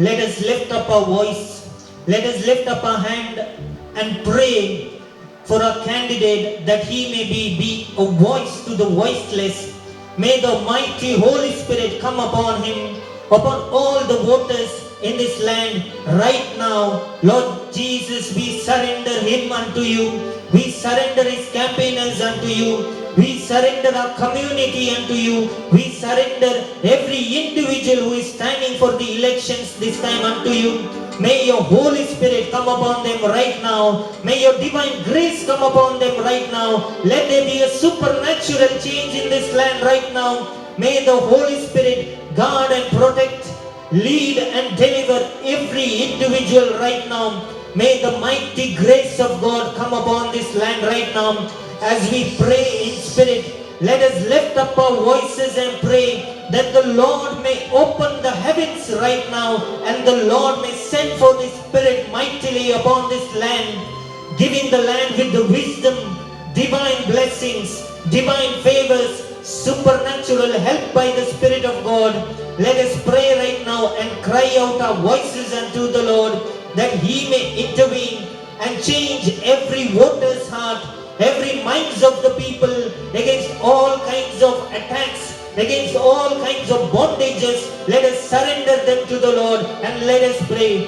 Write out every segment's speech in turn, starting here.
Let us lift up our voice, let us lift up our hand and pray for a candidate that he may be a voice to the voiceless. May the mighty Holy Spirit come upon him, upon all the voters in this land right now. Lord Jesus, we surrender him unto you. We surrender his campaigners unto you. We surrender our community unto you. We surrender every individual who is standing for the elections this time unto you. May your Holy Spirit come upon them right now. May your divine grace come upon them right now. Let there be a supernatural change in this land right now. May the Holy Spirit guard and protect, lead and deliver every individual right now. May the mighty grace of God come upon this land right now. As we pray in spirit, let us lift up our voices and pray that the Lord may open the heavens right now and the Lord may send forth His Spirit mightily upon this land, giving the land with the wisdom, divine blessings, divine favors, supernatural help by the Spirit of God. Let us pray right now and cry out our voices unto the Lord that He may intervene and change every voter's heart, every minds of the people against all kinds of attacks, against all kinds of bondages. Let us surrender them to the Lord and let us pray.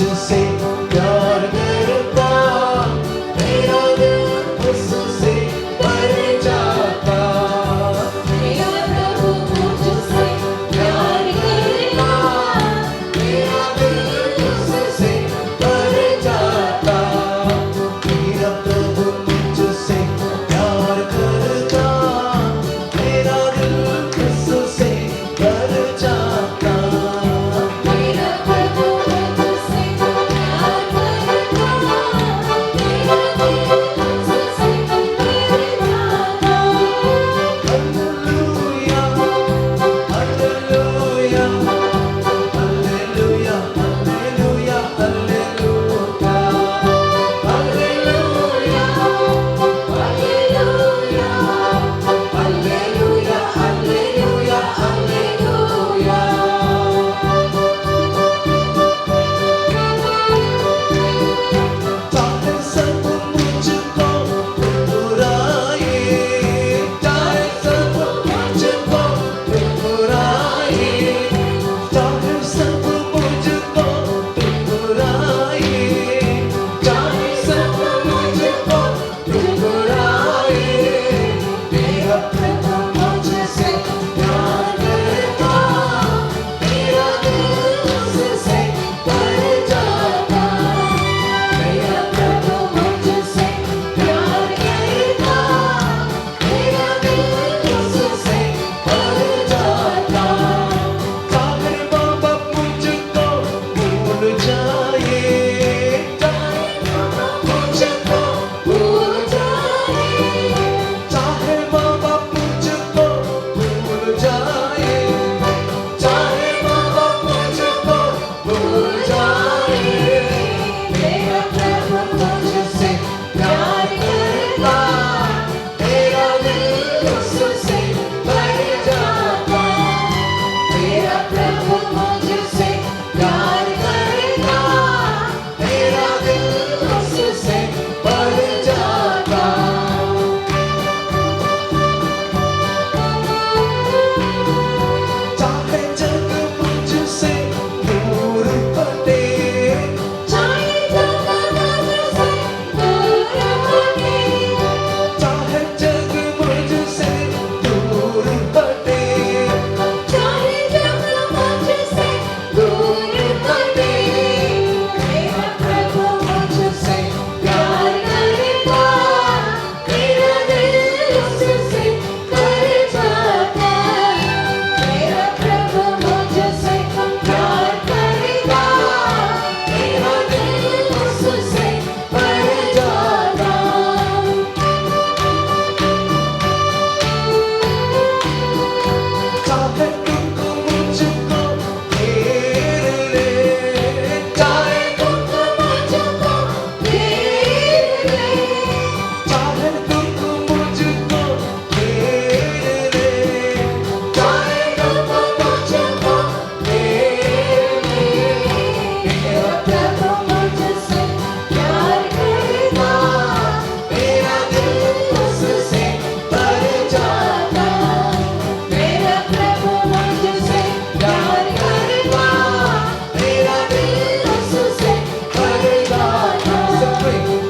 मुझसे प्यार करता, मेरा दिल उससे भर जाता। मेरा प्रभु मुझसे प्यार करता, मेरा दिल उससे भर जाता। मेरा प्रभु मुझसे प्यार करता, मेरा दिल उससे भर जाता। मेरा प्रभु मुझसे प्यार करता, मेरा दिल उससे भर जाता। Hallelujah, hallelujah, hallelujah, hallelujah, hallelujah, hallelujah, hallelujah, hallelujah, hallelujah, चाहे सब मुझको ठुकराए, चाहे सब मुझको ठुकराए, चाहे सब मुझको ठुकराए, चाहे सब मुझको ठुकराए, मेरा प्रभु मुझसे प्यार करता, मेरा दिल उससे भर जाता। मेरा प्रभु मुझसे प्यार करता, मेरा दिल उससे भर जाता। चाहे बाबा मुझको भूल जाए, चाहे बाबा मुझको भूल जाए, चाहे बाबा मुझको भूल जाए, चाहे बाबा मुझको भूल जाए, मेरा प्रभु मुझसे प्यार करता, मेरा दिल उससे भर जाता। मेरा प्रभु मुझसे प्यार करता, मेरा दिल उससे भर जाता। चाहे जग मुझसे दूर हटे, चाहे जग मुझसे दूर हटे, चाहे जग मुझसे दूर हटे, चाहे जग मुझसे दूर हटे, मेरा प्रभु मुझसे प्यार करता, मेरा दिल उससे भर जाता। मेरा प्रभु मुझसे प्यार करता, मेरा दिल उससे भर जाता। चाहे दुख मुझको घेर ले, चाहे दुख मुझको घेर ले, चाहे दुख मुझको घेर ले, चाहे दुख मुझको घेर ले, मेरा प्रभु मुझसे प्यार करता, मेरा दिल उससे भर जाता। मेरा प्रभु मुझसे प्यार करता, मेरा दिल उससे भर जाता।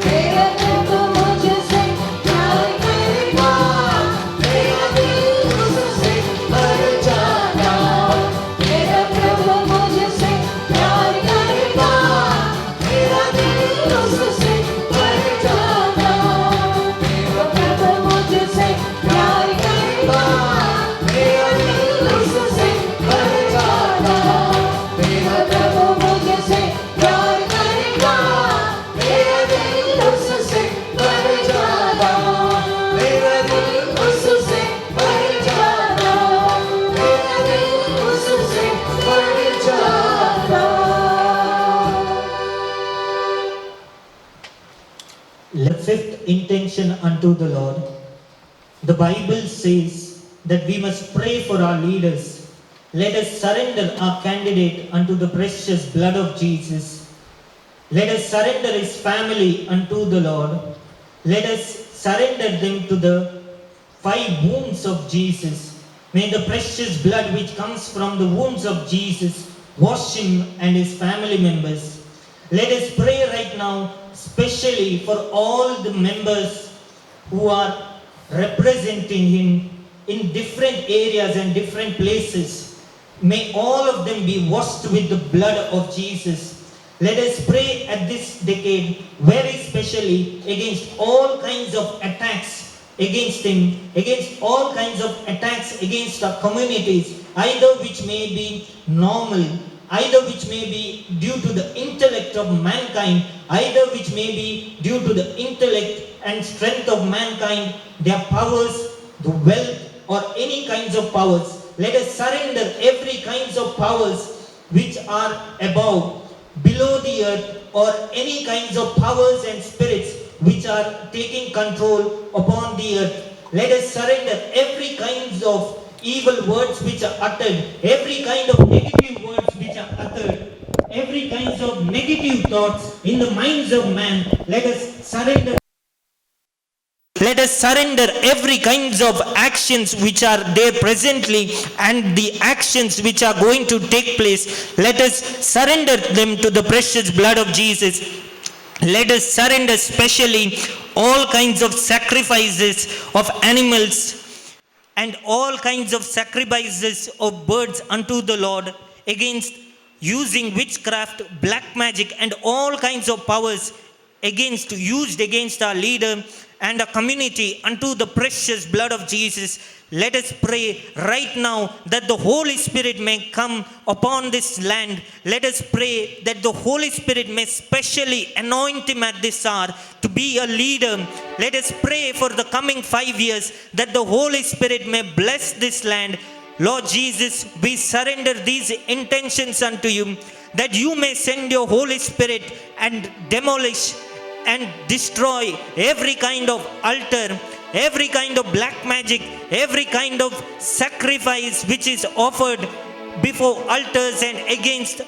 मेरा प्रभु मुझसे प्यार करता, मेरा दिल उससे भर जाता। मेरा प्रभु मुझसे प्यार करता, मेरा दिल उससे भर जाता। मेरा प्रभु मुझसे प्यार करता, मेरा दिल उससे भर जाता। मेरा प्रभु मुझसे प्यार करता, मेरा दिल उससे भर जाता। मेरा दिल उससे भर जाता, मेरा दिल उससे भर जाता। Fifth intention unto the Lord. The Bible says that we must pray for our leaders. Let us surrender our candidate unto the precious blood of Jesus. Let us surrender his family unto the Lord. Let us surrender them to the 5 wounds of Jesus. May the precious blood which comes from the wounds of Jesus wash him and his family members. Let us pray right now, especially for all the members who are representing Him in different areas and different places. May all of them be washed with the blood of Jesus. Let us pray at this decade very specially against all kinds of attacks against Him, against all kinds of attacks against our communities, either which may be normal, either which may be due to the intellect of mankind, either which may be due to the intellect and strength of mankind, their powers, the wealth, or any kinds of powers. Let us surrender every kinds of powers which are above, below the earth, or any kinds of powers and spirits which are taking control upon the earth. Let us surrender every kinds of evil words which are uttered, every kind of negative words which are uttered, every kinds of negative thoughts in the minds of man. Let us surrender. Let us surrender every kinds of actions which are there presently and the actions which are going to take place. Let us surrender them to the precious blood of Jesus. Let us surrender specially all kinds of sacrifices of animals and all kinds of sacrifices of birds unto the Lord, against using witchcraft, black magic, and all kinds of powers used against our leader and a community unto the precious blood of Jesus. Let us pray right now that the Holy Spirit may come upon this land. Let us pray that the Holy Spirit may specially anoint him at this hour to be a leader. Let us pray for the coming 5 years that the Holy Spirit may bless this land. Lord Jesus, we surrender these intentions unto you, that you may send your Holy Spirit and demolish and destroy every kind of altar, every kind of black magic, every kind of sacrifice which is offered before altars and against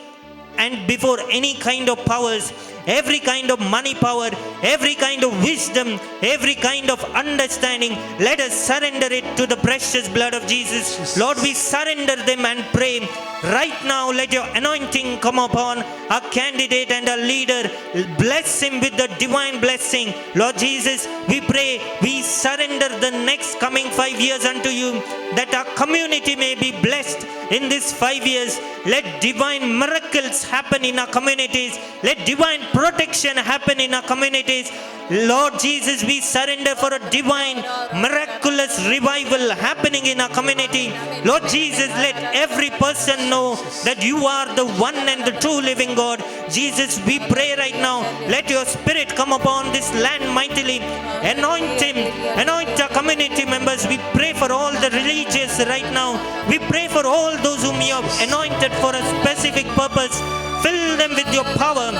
and before any kind of powers, every kind of money power, every kind of wisdom, every kind of understanding. Let us surrender it to the precious blood of Jesus. Lord, we surrender them and pray right now. Let your anointing come upon our candidate and our leader. Bless him with the divine blessing. Lord Jesus, we pray, we surrender the next coming 5 years unto you, that our community may be blessed in these 5 years. Let divine miracles happen in our communities. Let divine protection happen in our communities. Lord Jesus, we surrender for a divine, miraculous revival happening in our community. Lord Jesus, let every person know that you are the one and the true living God. Jesus, we pray right now, let your spirit come upon this land mightily. Anoint him, anoint our community members. We pray for all the religious right now. We pray for all those whom you have anointed for a specific purpose. Fill them with your power.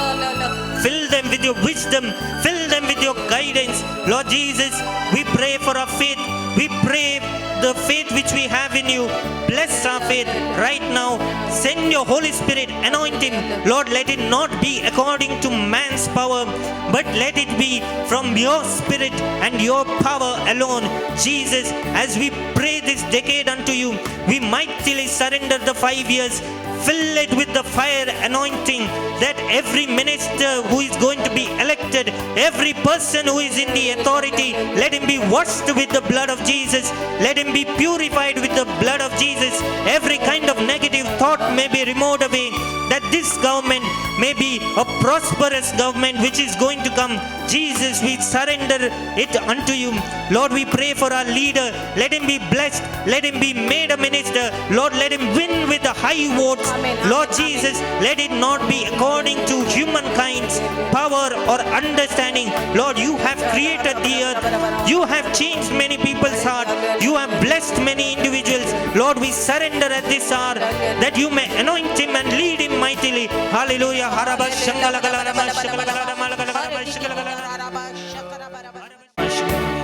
Fill them with your wisdom. Fill them with your guidance. Lord Jesus, we pray for our faith. We pray the faith which we have in you. Bless our faith right now. Send your Holy Spirit. Anoint him. Lord, let it not be according to man's power, but let it be from your spirit and your power alone. Jesus, as we pray this decade unto you, we mightily surrender the 5 years. Fill it with the fire anointing, that every minister who is going to be elected, every person who is in the authority, let him be washed with the blood of Jesus. Let him be purified with the blood of Jesus. Every kind of negative thought may be removed away, that this government may be a prosperous government which is going to come. Jesus, we surrender it unto you. Lord, we pray for our leader. Let him be blessed. Let him be made a minister. Lord, let him win with the high votes. Amen. Lord Jesus, let it not be according to humankind's power or understanding. Lord, you have created the earth. You have changed many people's heart. You have blessed many individuals. Lord, we surrender at this hour, that you may anoint him and lead him mightily. Hallelujah.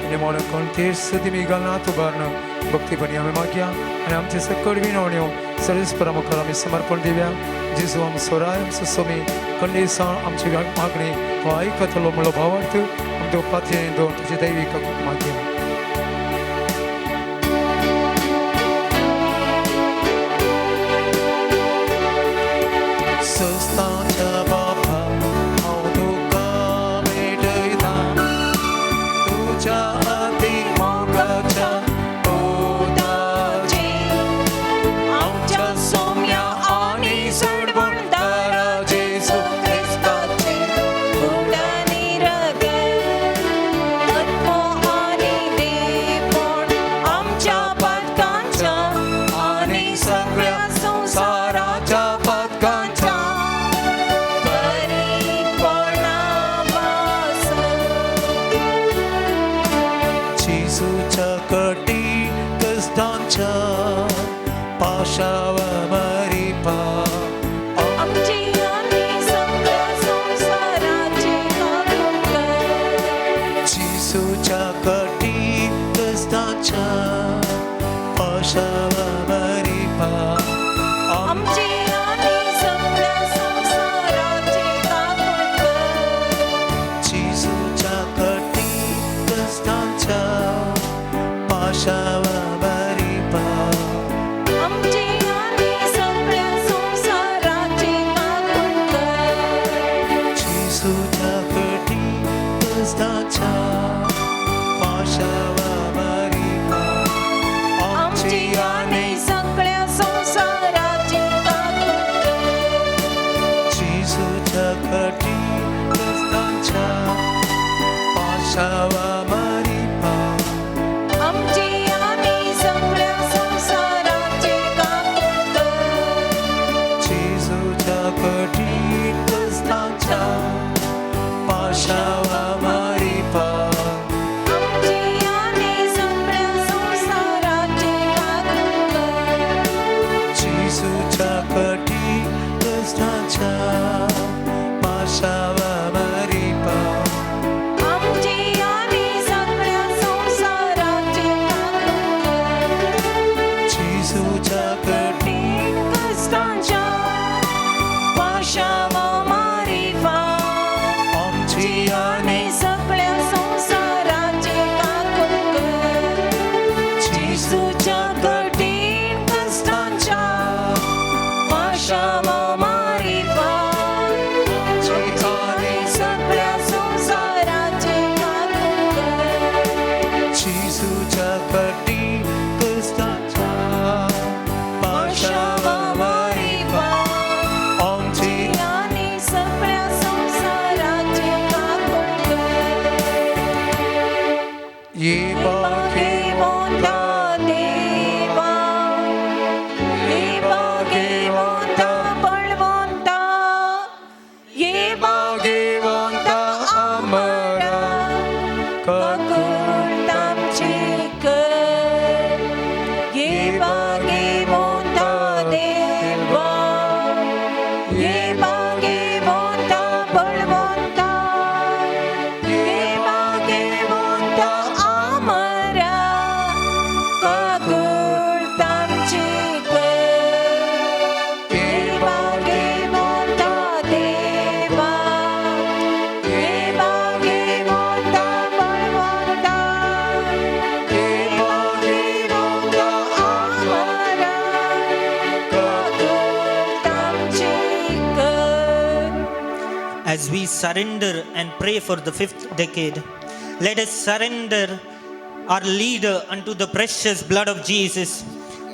ने मोड़ कंटेस सदी में गलना तो बारना भक्ति बनिया में माकिया ने हम जैसे कर भी नौनियो सर्विस पर हम करा में समर्पण दिव्या जिसको हम सोराय हम सुसमी कंडेसा हम चिगा मागने वाई कथलो मलो भावार्थ हम दो पात्रे दो तुझे दैवी का माकिया Sustanta Baba कष्टांच्या पाशावरी पा आमची आणि सगळ्या संसाराची काकून कर. जिसूच्या कटी कष्टांच्या पाशावरी पा आमची आणि सगळ्या संसाराची काकून कर. जिसूच्या कटी कष्टांच्या पाशावरी पा आमची आणि सगळ्या संसाराची काकून कर. जिसूच्या कटी कष्टांच्या पाशावरी पा आमची आणि सगळ्या संसाराची काकून कर. जिसूच्या कटी कष्टांच्या पाशावरी पा आमची आणि सगळ्या संसाराची काकून कर. जिसूच्या कटी कष्टांच्या पाशावरी पा आमची आणि सगळ्या संसाराची काकून कर. जिसूच्या कटी कष्टांच्या पाशावरी पा आमची आणि सगळ्या संसाराची काकून कर. जिसूच्या कटी कष्टांच्या पाशावरी पा. आमची आणि सगळ्या संसाराची काकून कर. जिसूच्या कठीण कष्टांच्या पाशावरी पा. आणि सगळ्या संसाराची काकून कर. जिसूच्या कटी कष्टांच्या पाशावरी पा आमची आणि सगळ्या संसाराची काकून कर. ये बागे मोठा देवा, ये बागे मोठा बळवंता, ये बागे मोठा अमरा, काकून आमची कर. ये बागे मोठा देवा, ये बागे मोठा बळवंता, ये बागे मोठा अमरा, काकून आमची कर. ये बागे मोठा देवा, ये बागे मोठा बळवंता, ये बागे मोठा अमरा, काकून आमची कर. As we surrender and pray for the 5th decade, let us surrender our leader unto the precious blood of Jesus.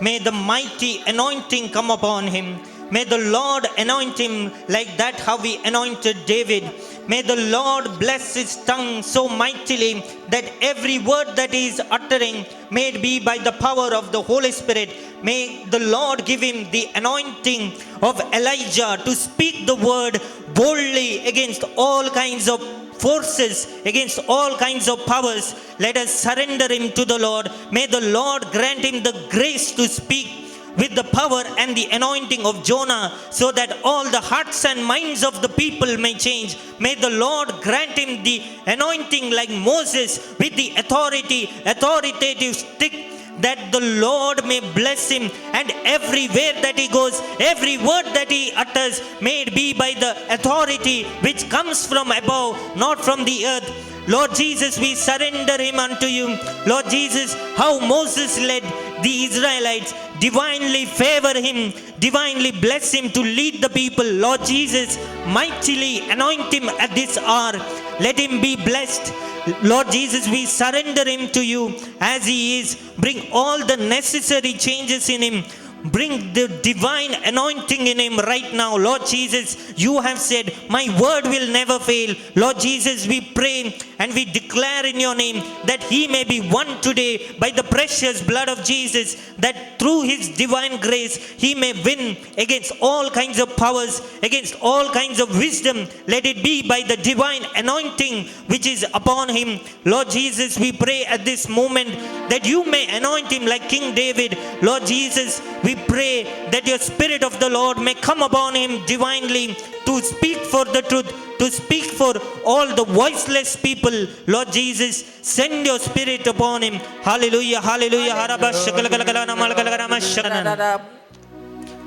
May the mighty anointing come upon him. May the Lord anoint him like that how he anointed David. May the Lord bless his tongue so mightily that every word that he is uttering may it be by the power of the Holy Spirit. May the Lord give him the anointing of Elijah to speak the word boldly against all kinds of forces, against all kinds of powers. Let us surrender him to the Lord. May the Lord grant him the grace to speak with the power and the anointing of Jonah, so that all the hearts and minds of the people may change. May the Lord grant him the anointing like Moses with the authoritative stick, that the Lord may bless him, and everywhere that he goes, every word that he utters, may it be by the authority which comes from above, not from the earth. Lord Jesus, we surrender him unto you. Lord Jesus, how Moses led the Israelites, divinely favor him, divinely bless him to lead the people. Lord Jesus, mightily anoint him at this hour. Let him be blessed. Lord Jesus, we surrender him to you as he is. Bring all the necessary changes in him. bring the divine anointing in him right now. Lord Jesus, you have said, my word will never fail. Lord Jesus, we pray and we declare in your name that he may be won today by the precious blood of Jesus, that through his divine grace, he may win against all kinds of powers, against all kinds of wisdom. Let it be by the divine anointing which is upon him. Lord Jesus, we pray at this moment that you may anoint him like King David. Lord Jesus, we pray that your Spirit of the Lord may come upon him divinely to speak for the truth, to speak for all the voiceless people. Lord Jesus, send your Spirit upon him. Hallelujah, hallelujah.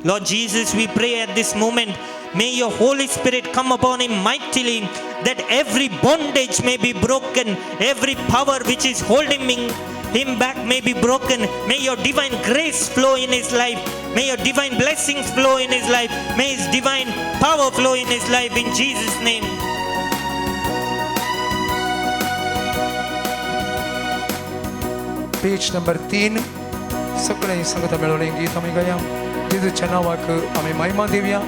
Lord Jesus, we pray at this moment, may your Holy Spirit come upon him mightily, that every bondage may be broken, every power which is holding him back may be broken. May your divine grace flow in his life. May your divine blessings flow in his life. May his divine power flow in his life, in Jesus' name. Page number 3 सगळे संगत मिळवले गीत आम्ही गाया जेजूच्या नावाक आम्ही महिमा देऊया.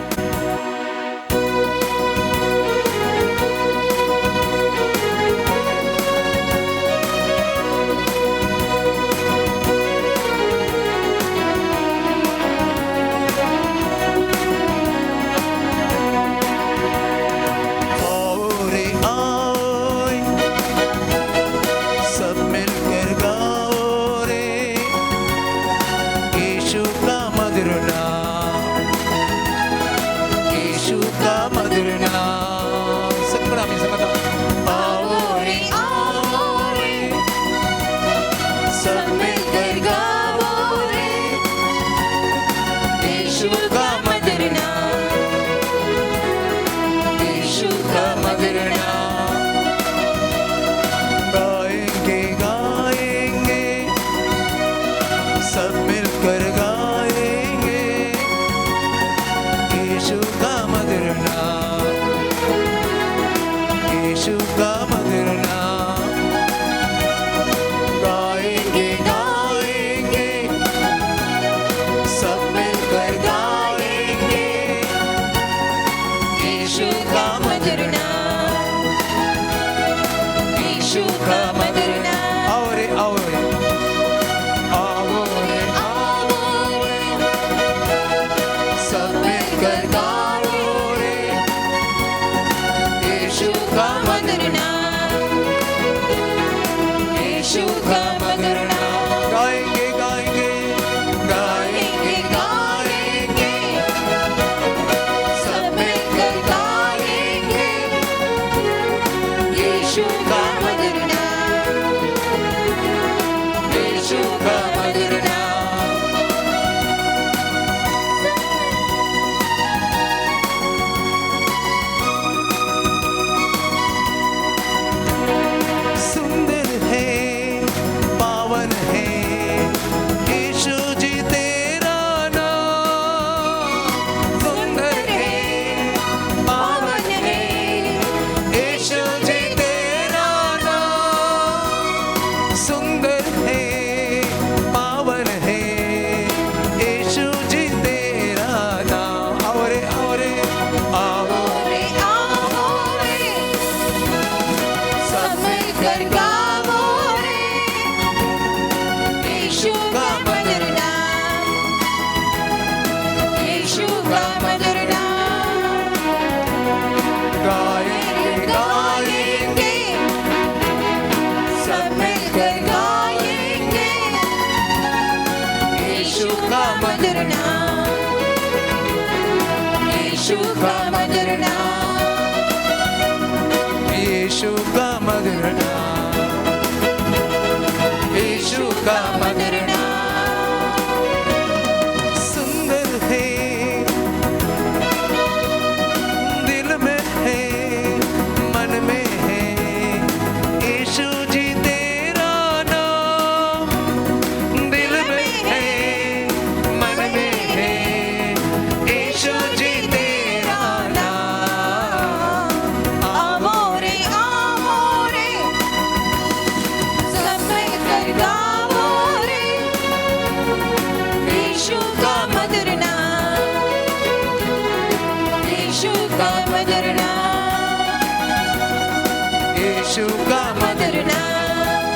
यीशु का मधुर नाम,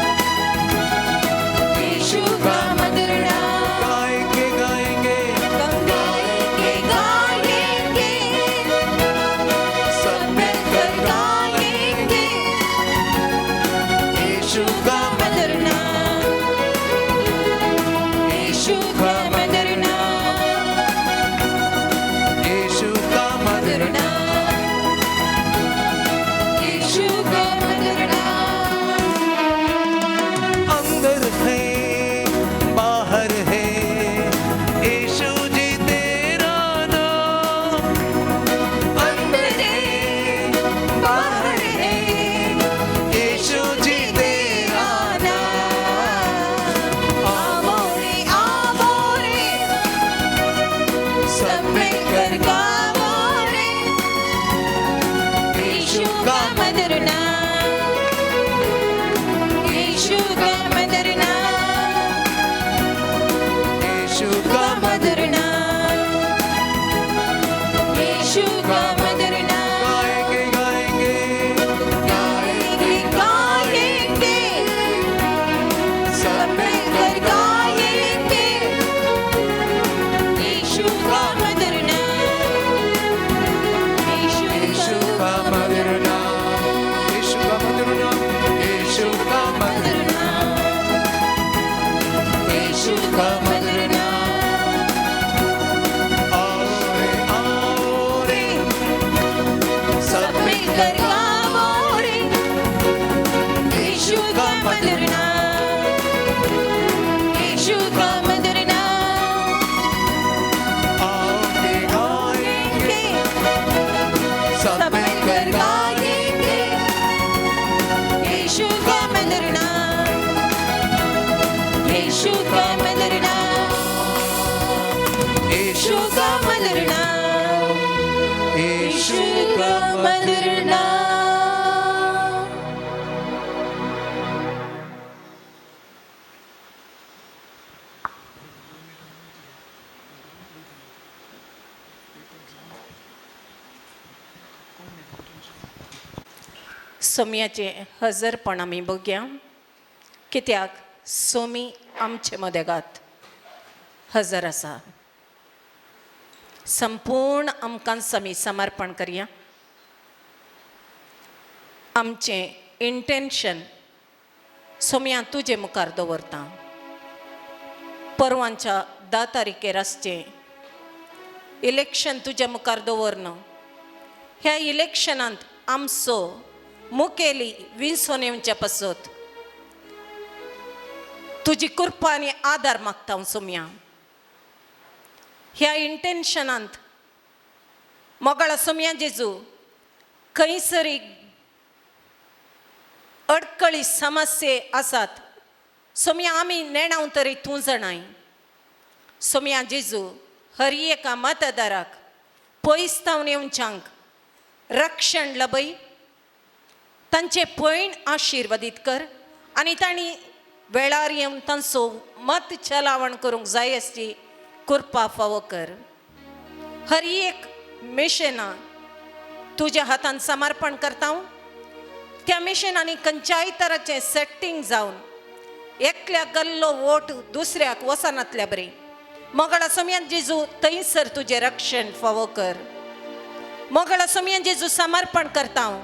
यीशु का मधुर नाम, गाएंगे गाएंगे हम गाएंगे गाएंगे, सब मिलकर गाएंगे, यीशु का मधुर नाम, यीशु का मधुर नाम, यीशु का मधुर नाम, यीशु का मधुर नाम, अंदर है बाहर है यीशु जी तेरा नाम, अंदर है बाहर है यीशु जी तेरा आवो रे सब मिलकर गावो रे, यीशु का मधुर नाम, यीशु का मधुर नाम, यीशु का मधुर नाम, यीशु का मधुर नाम, गाएंगे गाएंगे गाएंगे गाएंगे, सब मिलकर गाएंगे, यीशु का मधुर नाम, यीशु का मधुर नाम, यीशु का मधुर नाम, यीशु का मधुर मधुर नाम, यीशु का मधुर नाम, आओ रे सब मिलकर गावो रे, यीशु का मधुर नाम, यीशु का मधुर नाम, आओगे गाएंगे सब मिलकर गाएंगे, यीशु का मधुर नाम, यीशु का मधुर नाम, यीशु का मधुर नाम, यीशु का मधुर नाम. सोम्याचे हजरपण आमी बघया, कित्याक सोमी आमचे मदेगात हजर आसा. संपूर्ण आमकां आमी समर्पण करया. आमचें इंटेंशन सोम्या तुजे मुखार दवरता. परवांच्या 10 तारखेर आसचें इलेक्शन तुज्या मुखार दवरन. ह्या इलेक्शनांत आमचो मुखेली विंचून येवचे पासत तुजी कृपा आनी आदार मागता हांव सोम्या. ह्या इंटेंशनांत मोगाळ सोम्या जेजू खंयसरी अडकळी समस्ये आसात सोम्या आमी नेणाव तरी तूं जाणाय. सोम्या जेजू हर एका मतदाराक पयसतावन येवच्यांक रक्षण लबय, तांचे पैण आशिर्वादीत कर आनी तांणी वेळार येवन तांचो मत चलावण करूंक जाय आसची कृपा फावो कर. हर एक मिशनां तुज्या हातान समर्पण करता हांव. त्या मिशनांनी खंयच्याय तराचें सेटिंग जावन एकल्याक गल्लो वोट दुसऱ्याक वचनातल्या बरी. मोगाळ सोम्यान जेजू थंयसर तुजें रक्षण फावो कर. मोगाळ सोम्यान जेजू समर्पण करता हांव.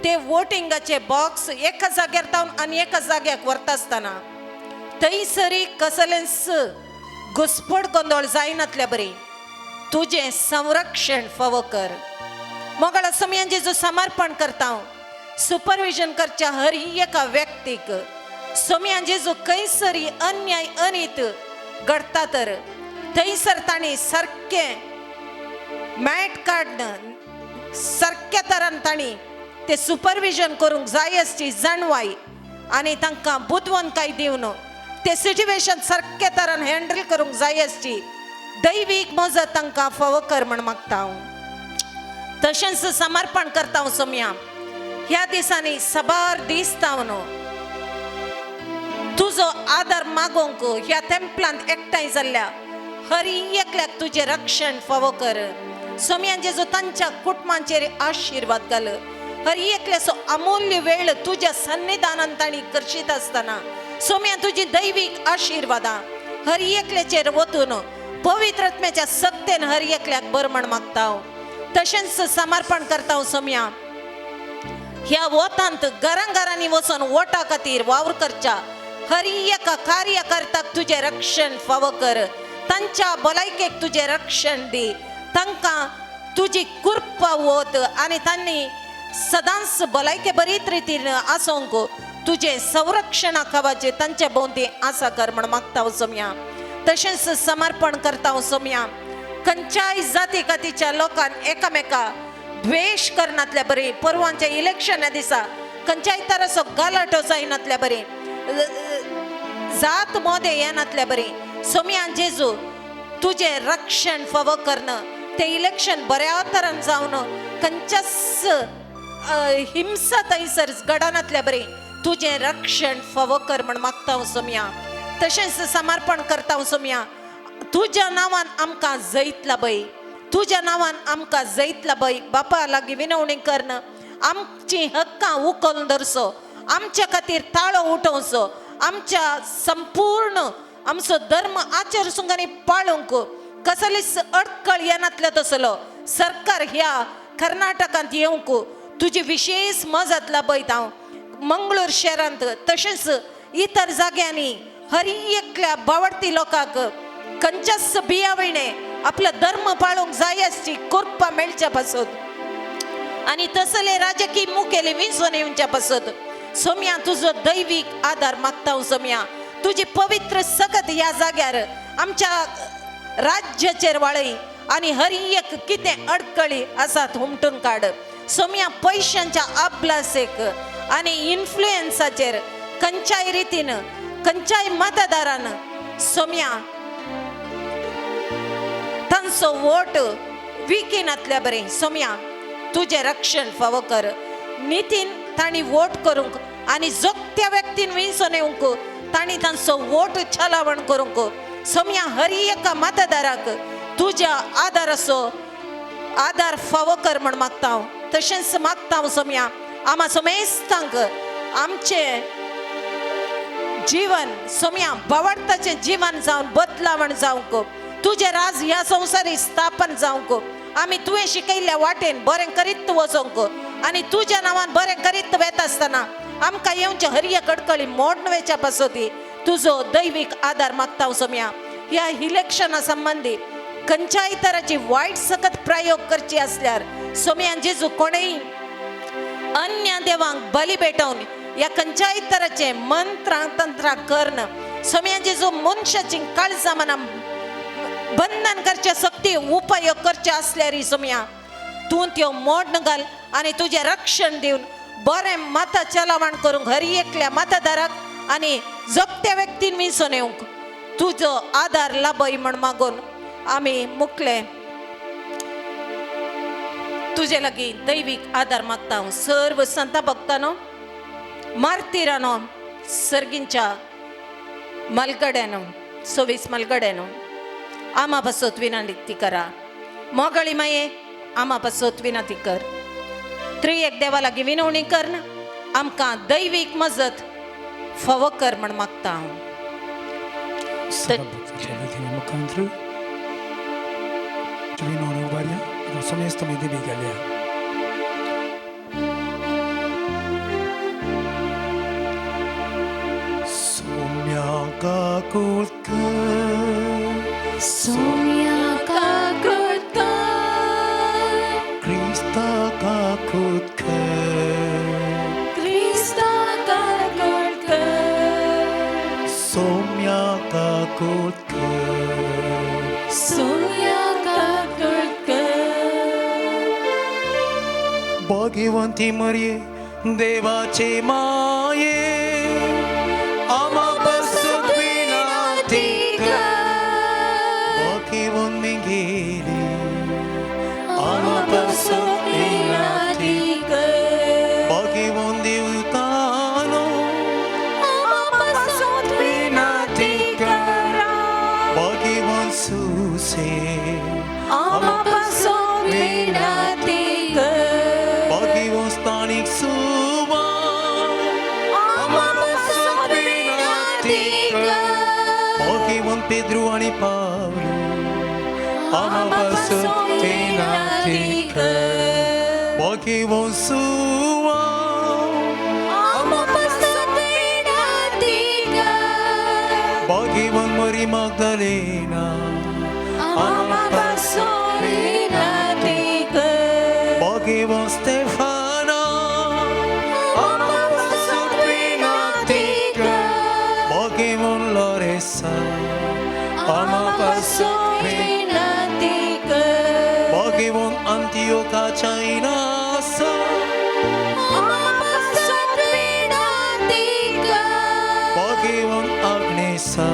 ते वोटिंगाचे बॉक्स एका जाग्यार तावन आनी एका जाग्याक व्हरता आसतना थंयसरी कसलेंच घुसपट गोंदळ जायनातल्या बरी तुजें संरक्षण फावो कर. मोगाळ सोम्यान जेजू समर्पण करता हांव. सुपरविजन करच्या हर एका व्यक्तीक सोम्यान जेजू खंयसरी अन्याय अनित घडता तर थंयसर तांणी सारकें मॅट काडन सारक्या तरान तांणी ते सुपरविजन करूंक जाय आसची जाणवाय आनी तांकां बुदवंतकाय दिवन ते सिच्युएशन सारके तरान हँडल करूंक जाय आसची दैवीक मजत तांकां फावो कर म्हण मागता हांव. तशेंच समर्पण करता हांव सोम्या. ह्या दिसांनी सबार दिसता न्हू तुजो आदार मागोंक ह्या तेंपलांत एकठांय जाल्ल्या हर एकल्याक तुजें रक्षण फावो कर. सोम्यान जेजू तांच्या कुटुंबांचेर आशिर्वाद घाल. हर एकल्याचो अमूल्य वेळ तुझ्या सन्निधानांत ताणी करशीत असताना सोम्या तुझी दैविक आशीर्वादा हर एकल्याचेर वतून पवित्र आत्म्याच्या सक्तेन हर एकल्याक बर म्हण मागता हांव. तशेंच समर्पण करता हांव सोम्या ह्या वतांत घरांनी वचून वोटा खातीर वावर करच्या हर एका कार्यकर्त्याक तुझे रक्षण फावो कर. तांच्या भलायकेक तुझे रक्षण दी. तांकां तुजी कृपा वत आनी तांणी सदांच भलायके बरीत रितीन आसोंक तुझे संरक्षणा खावाचे तांचे भोंवती आसा कर म्हण मागता हांव सोम्या. तशेंच समर्पण करता हांव सोम्या खंयच्याय जाती कातीच्या लोकांक एकामेका द्वेष करनातल्या बरी. परवांच्या इलेक्शना दिसा खंयच्याय तराचो गालाटो जायनातल्या बरी. जात मोदे येनातल्या बरी. सोम्या जेजू तुझे रक्षण फावो करन ते इलेक्शन बऱ्या तरान जावन खंयच्याच हिंसा थंयसर घडनातल्या बरी तुझे रक्षण फावो कर म्हण मागता हांव सोम्या. तशेंच समर्पण करता हांव सोम्या तुझ्या नांवान आमकां जैतला बय. तुझ्या नांवान आमकां जैतला बय. बापा लागीं विनवणी करन आमची हक्कां उखलून धरचो. आमच्या खातीर ताळो उठोवचो. आमच्या संपूर्ण आमचो धर्म आचार सुंगांनी पाळूंक कसलीच अडखळ येनातलो तसलो सरकार ह्या कर्नाटकांत येवंक तुजी विशेष मजत लाभयत हांव. मंगळूर शहरांत तशेंच इतर जाग्यांनी हर एकल्या बावडती लोकांक खंयच्याच बियाविणे आपलो धर्म पाळूंक जाय आसची कृपा मेळच्या पासत आनी तसले राजकीय मुखेली विंचून येवच्या पासत सोम्या तुजो दैवीक आदार मागता हांव सोम्या. तुजी पवित्र सकत ह्या जाग्यार आमच्या राज्याचेर वाळय आनी हर एक कितें अडकळी आसात हुमटून काड. सोम्या पयशांच्या अभ्यासेक आनी इन्फ्लुएन्साचेर खंयच्याय रितीन खंयच्याय मतदारान सोम्या तांचो वोट विकिनातल्या बरें. सोम्या तुझे रक्षण फावो कर. नितीन तांणी वोट करूंक आनी जोगत्या व्यक्तीन विंचून येवंक तांणी तांचो वोट छलावण करूंक सोम्या हर एका मतदाराक तुज्या आदाराचो आदार फावो कर म्हण मागता हांव. तशेंच मागता हांव सोम्या आमाचो मेस्तांक आमचे जीवन सोम्या बावडताचें जीवन जावन बदलावण जावंक तुझे राज ह्या संवसारी स्थापन जावंक आमी तुवें शिकयल्ल्या वाटेन बरें करीत वचोंक आनी तुज्या नांवान बरें करीत वेता आसतना आमकां येवचे हर एक अडखळी मोडून वेच्या पासती तुजो दैवीक आदार मागता हांव सोम्या. ह्या इलेक्शना संबंधी खंयच्याय तराची वायट सकत प्रयोग करची आसल्यार सोम्या जेजू कोणेय अन्य देवांक बली भेटोवन ह्या खंयच्याय तराचे मंत्रां तंत्रां करन सोम्या जेजू मनशाची काळजां मना बंधन करचे सक्ती उपयोग करचे आसल्यार सोम्या तूं त्यो मोडन घाल आनी तुजें रक्षण दिवन बरें मत चलावण करूंक हर एकल्या मतदाराक आनी जगत्या व्यक्तीन विंचून येवंक तुजो आदार लाभय म्हण मागून आमी मुखले तुजे लागीं दैवीक आदार मागता हांव. सर्व संत भक्तांनो मार्तिरांनो सर्गींच्या मलगड्यानो 26 मलगड्यानो आमा पासत विनंती करा. मोगळी माये आमा पासत विनंती कर. त्रिएक देवा लागीं विनवणी करन आमकां दैवीक मजत फावो कर म्हण मागता हांव. Somia kakutkan Krista kakutkan Krista kakutkan Somya kakutkan Somia kakutkan Bhagyavanti मरिये देवाचे माये आमा पासत विनंती कर. भाग्यवान मी गेली आमा पासत विनंती कर. भाग्यवान देवतानो आमा पासत विनंती कर. भाग्यवान सुसे आमा पासत विनंती कर. भाग्यवान स्थानी Ama pasok pinatikan. Bagi wong suwang, Ama pasok pinatikan. bagi wong Mari Magdalena, Ama pasok pinatikan. bagi wong Stefana, Ama pasok pinatikan. bagi wong Loresa, Ama pasok pinatikan. bagi wong Antioka China, Ama pasok pinatikan. bagi wong Agnesa,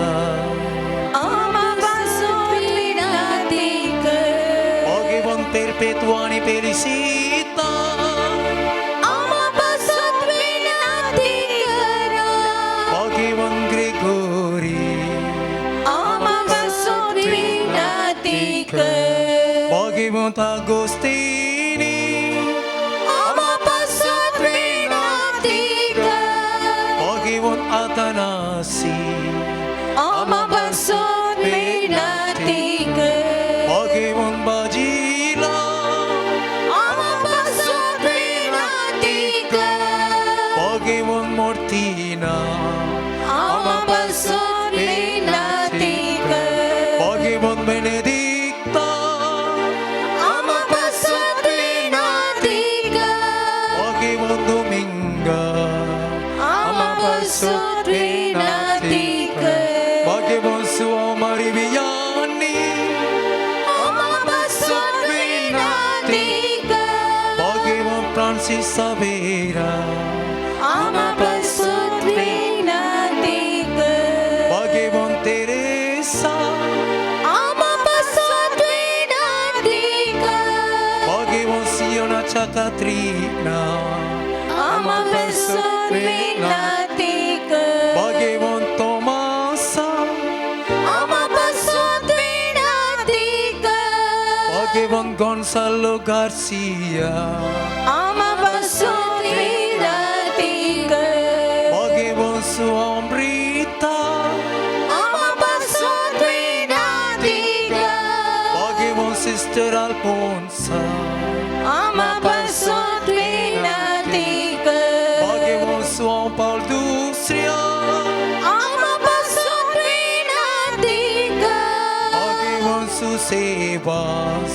Ama pasok pinatikan. bagi wong Perpetuani Felicita, Ama pasok pinatikan. bagi wong Gregory, Ama pasok pinatikan. bagi wong Agostini, Ama pasok pinatikan. bagi wong Atanasi, Ama pasok pinatikan. bagi wong Bajila, Ama pasok pinatikan. bagi wong Mortina, Ama pasok pinatikan. bagi wong Benedikta, Ama pasok pinatikan. bagi wong Dominga, Ama pasok pinatikan. bagi wong Suo Mariviani, Ama pasok pinatikan. bagi wong Francis Savera, Ama pasok pinatikan. bagi wong Teresa, Ama pasok pinatikan. bagi wong Siona Cakatrina, Ama pasok pinatikan. bagi wong Tomasa, Ama pasok pinatikan. bagi wong Gonzalo Garcia, Ama pasok pinatikan. bagi wong Suamrita, Ama pasok pinatikan. bagi wong Sister Alfonsa, Ama pasok pinatikan. bagi wong Suam Paul Dusria, Ama pasok pinatikan. bagi wong Susebas,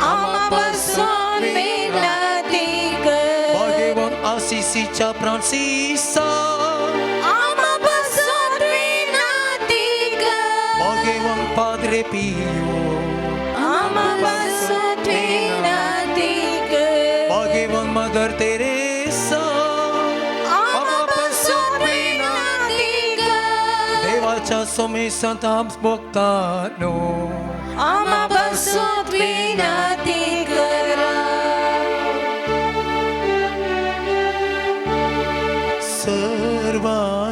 Ama pasok pinatikan. bagi wong Asisi Cha Francisa, Ama pasok pinatikan. bagi wong Padre Pio, Ama pasok pinatikan. bagi wong Mother Teresa, Ama pasok pinatikan. Dewa Cha Somi Santa Boktano, Ama pasok pinatikan.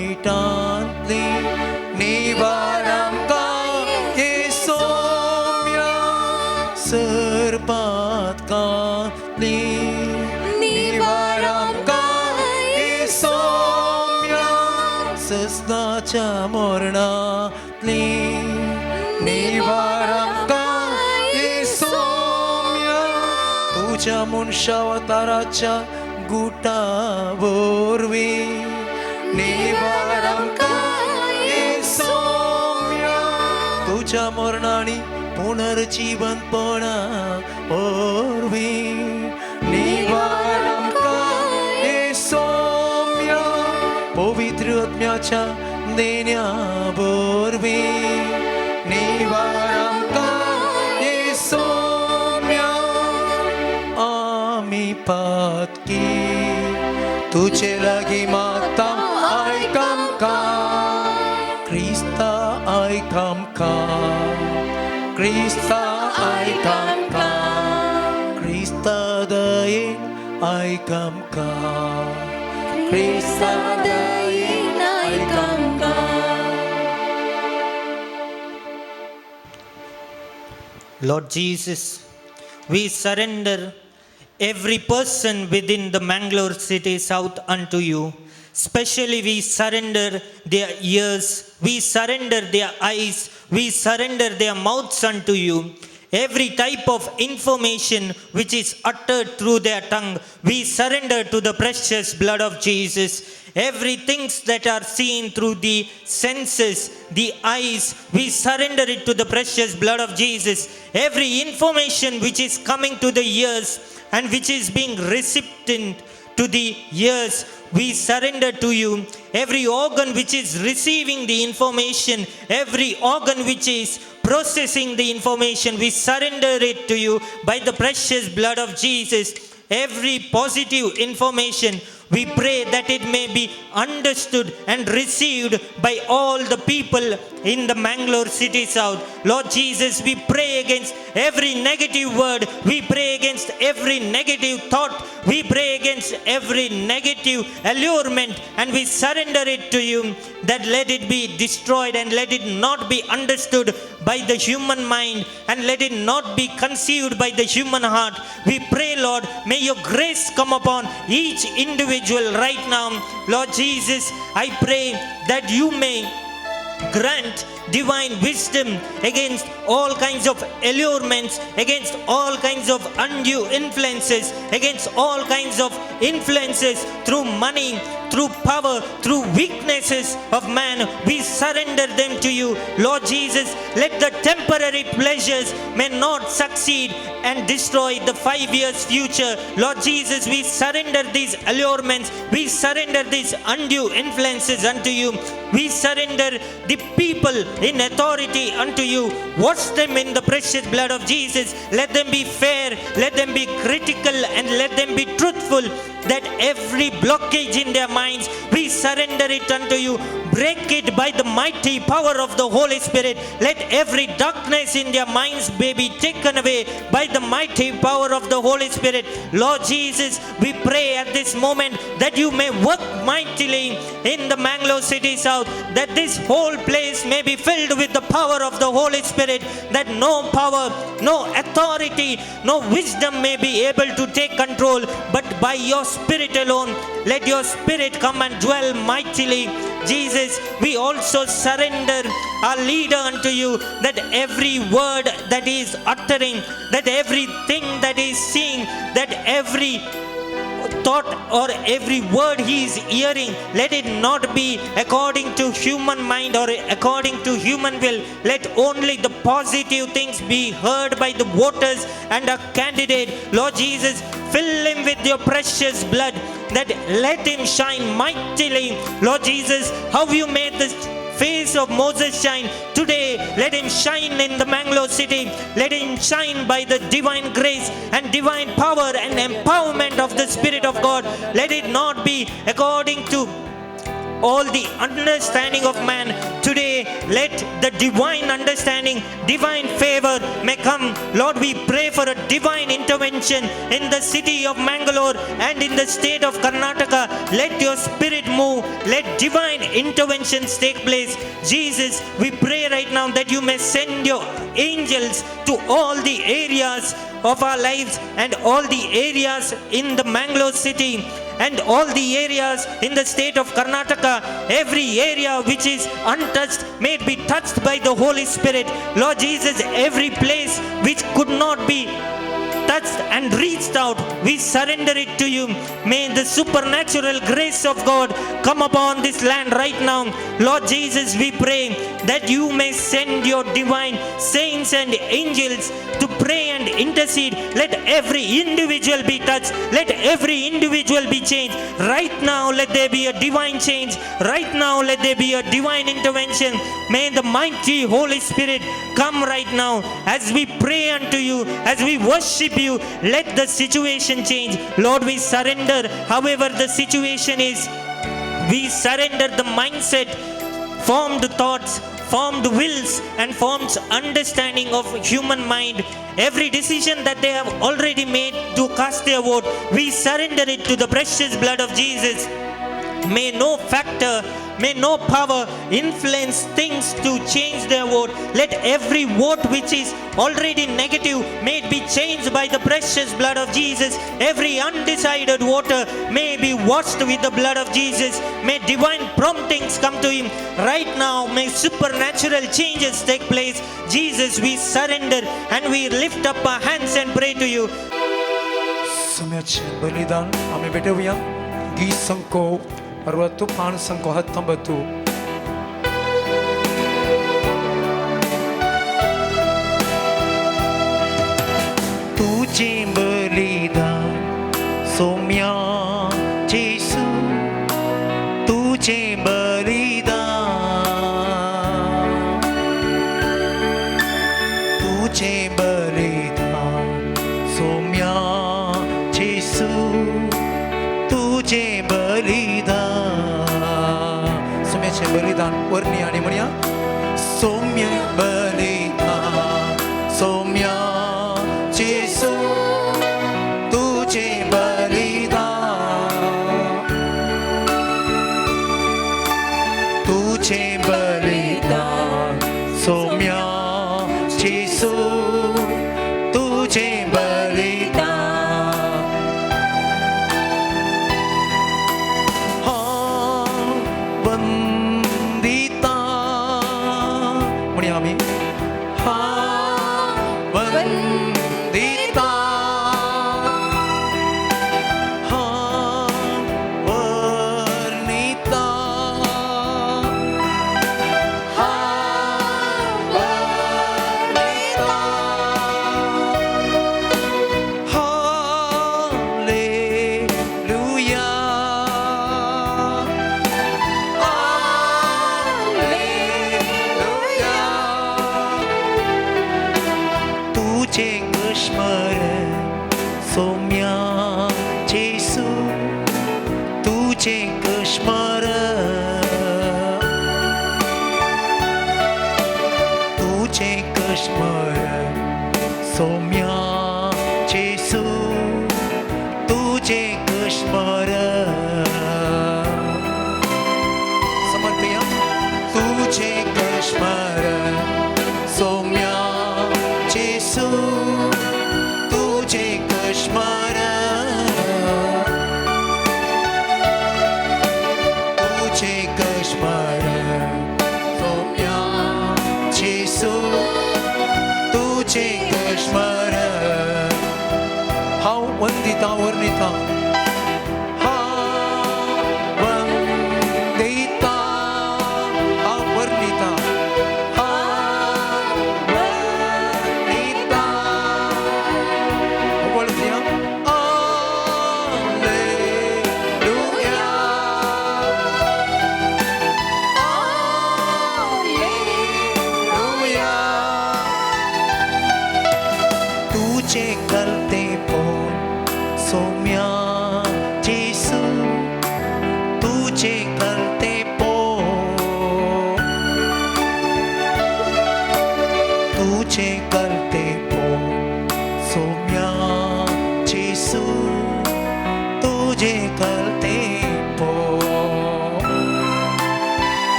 Servaitantli Nivaramka Yesomya, Serpatkantli Nivaramka Yesomya, Sesnacha Mornatli Nivaramka Yesomya, Tuja Munshawataracha Guta Borvi Nivaramka Yesomya, Tuja Mornani Punarjivanpana Borvi Nivaramka Yesomya, Povitratmyacha Denya Borvi Nivaramka Yesomya, Ami Patki तुझे लगी माता आई कम का Crysta आई कम का Crysta आई कम का Crysta दये आई कम का Crysta दये आई कम का. Lord Jesus, we surrender every person within the Mangalore city south unto you. Especially we surrender their ears, we surrender their eyes, we surrender their mouths unto you. every type of information which is uttered through their tongue, we surrender to the precious blood of Jesus. Every things that are seen through the senses, the eyes, we surrender it to the precious blood of Jesus. Every information which is coming to the ears and which is being recipient to the ears, we surrender to you. Every organ which is receiving the information, every organ which is processing the information, we surrender it to you by the precious blood of Jesus. Every positive information, we pray that it may be understood and received by all the people in the Mangaluru city south. Lord Jesus, we pray against every negative word. We pray against every negative thought. We pray against every negative allurement, and we surrender it to you, that let it be destroyed and let it not be understood by the human mind, and let it not be conceived by the human heart. We pray, Lord, may your grace come upon each individual right now. Lord Jesus, I pray that you may grant divine wisdom against all kinds of allurements, against all kinds of undue influences, against all kinds of influences through money, through power, through weaknesses of man. We surrender them to you. Lord Jesus, let the temporary pleasures may not succeed and destroy the 5 years future. Lord Jesus, we surrender these allurements. We surrender these undue influences unto you. We surrender the people in authority unto you. Wash them in the precious blood of Jesus. Let them be fair, let them be critical, and let them be truthful. That every blockage in their minds, we surrender it unto you. Break it by the mighty power of the Holy Spirit. Let every darkness in their minds be taken away by the mighty power of the Holy Spirit. Lord Jesus, we pray at this moment that you may work mightily in the Mangaluru city south, that this whole place may be filled with the power of the Holy Spirit, that no power, no authority, no wisdom may be able to take control, but by your Spirit alone, let your Spirit come and dwell mightily. Jesus, we also surrender our leader unto you, that every word that he is uttering, that everything that he is seeing, that every thought or every word he is hearing, let it not be according to human mind or according to human will. Let only the positive things be heard by the voters and a candidate. Lord Jesus, fill him with your precious blood, that let him shine mightily. Lord Jesus, how you made this face of Moses shine, today let him shine in the Mangaluru city. Let him shine by the divine grace and divine power and empowerment of the Spirit of God. Let it not be according to all the understanding of man. Today let the divine understanding, divine favor may come. Lord, we pray for a divine intervention in the city of Mangalore and in the state of Karnataka. Let your Spirit move. Let divine interventions take place. Jesus, we pray right now that you may send your angels to all the areas of our lives and all the areas in the Mangalore city and all the areas in the state of Karnataka. Every area which is untouched may be touched by the Holy Spirit. Lord Jesus, every place which could not be touched and reached out, we surrender it to you. May the supernatural grace of God come upon this land right now. Lord Jesus, we pray that you may send your divine saints and angels to pray and intercede. Let every individual be touched. Let every individual be changed. Right now, let there be a divine change. Right now, let there be a divine intervention. May the mighty Holy Spirit come right now as we pray unto you, as we worship you. Let the situation change. Lord, we surrender however the situation is. We surrender the mindset, formed thoughts, formed wills, and formed understanding of human mind. Every decision that they have already made to cast their vote, we surrender it to the precious blood of Jesus. May no factor, may no power influence things to change their vote. Let every vote which is already negative may it be changed by the precious blood of Jesus. Every undecided voter may be washed with the blood of Jesus. May divine promptings come to him right now. May supernatural changes take place. Jesus, we surrender and we lift up our hands and pray to you. समय बलिदान हमें बेटे भैया गीत संको 60 पान संको 19 तुझे बलिदान सोम्या यीशु तुझे बलिदान तुझे बलिदान सोम्या यीशु तुझे बलिदान सोम्याचे बलिदान वर्णी आणि म्हणूया सौम्य बलिदान सौम्या यीशु तुझे बलिदान तुझे बलिदान सौम्या यीशु तुझे बलिदान हाँ वंदिता म्हणूया आम्ही हाँ वंदिता हाँ वर्णिता हाँ वर्णिता हालेलुया हालेलुया तुझे स्मरण सौम्या यीशु तुझे स्मरण तुझे स्मरण सौम्या यीशु तुझे स्मरण समर्पया तुझे स्मरण सौम्या यीशु तुझे स्मरण तुझे स्मरण सौम्या यीशु तुझे स्मरण हा वंदिता वर्णिता हा वंदिता हा वर्णिता हा वर्णिता बोलते हैं हालेलुया हालेलुया तुझे करते बोल सौम्या यीशु तुझे करते बोल तुझे करते बोल सौम्या यीशु तुझे करते बोल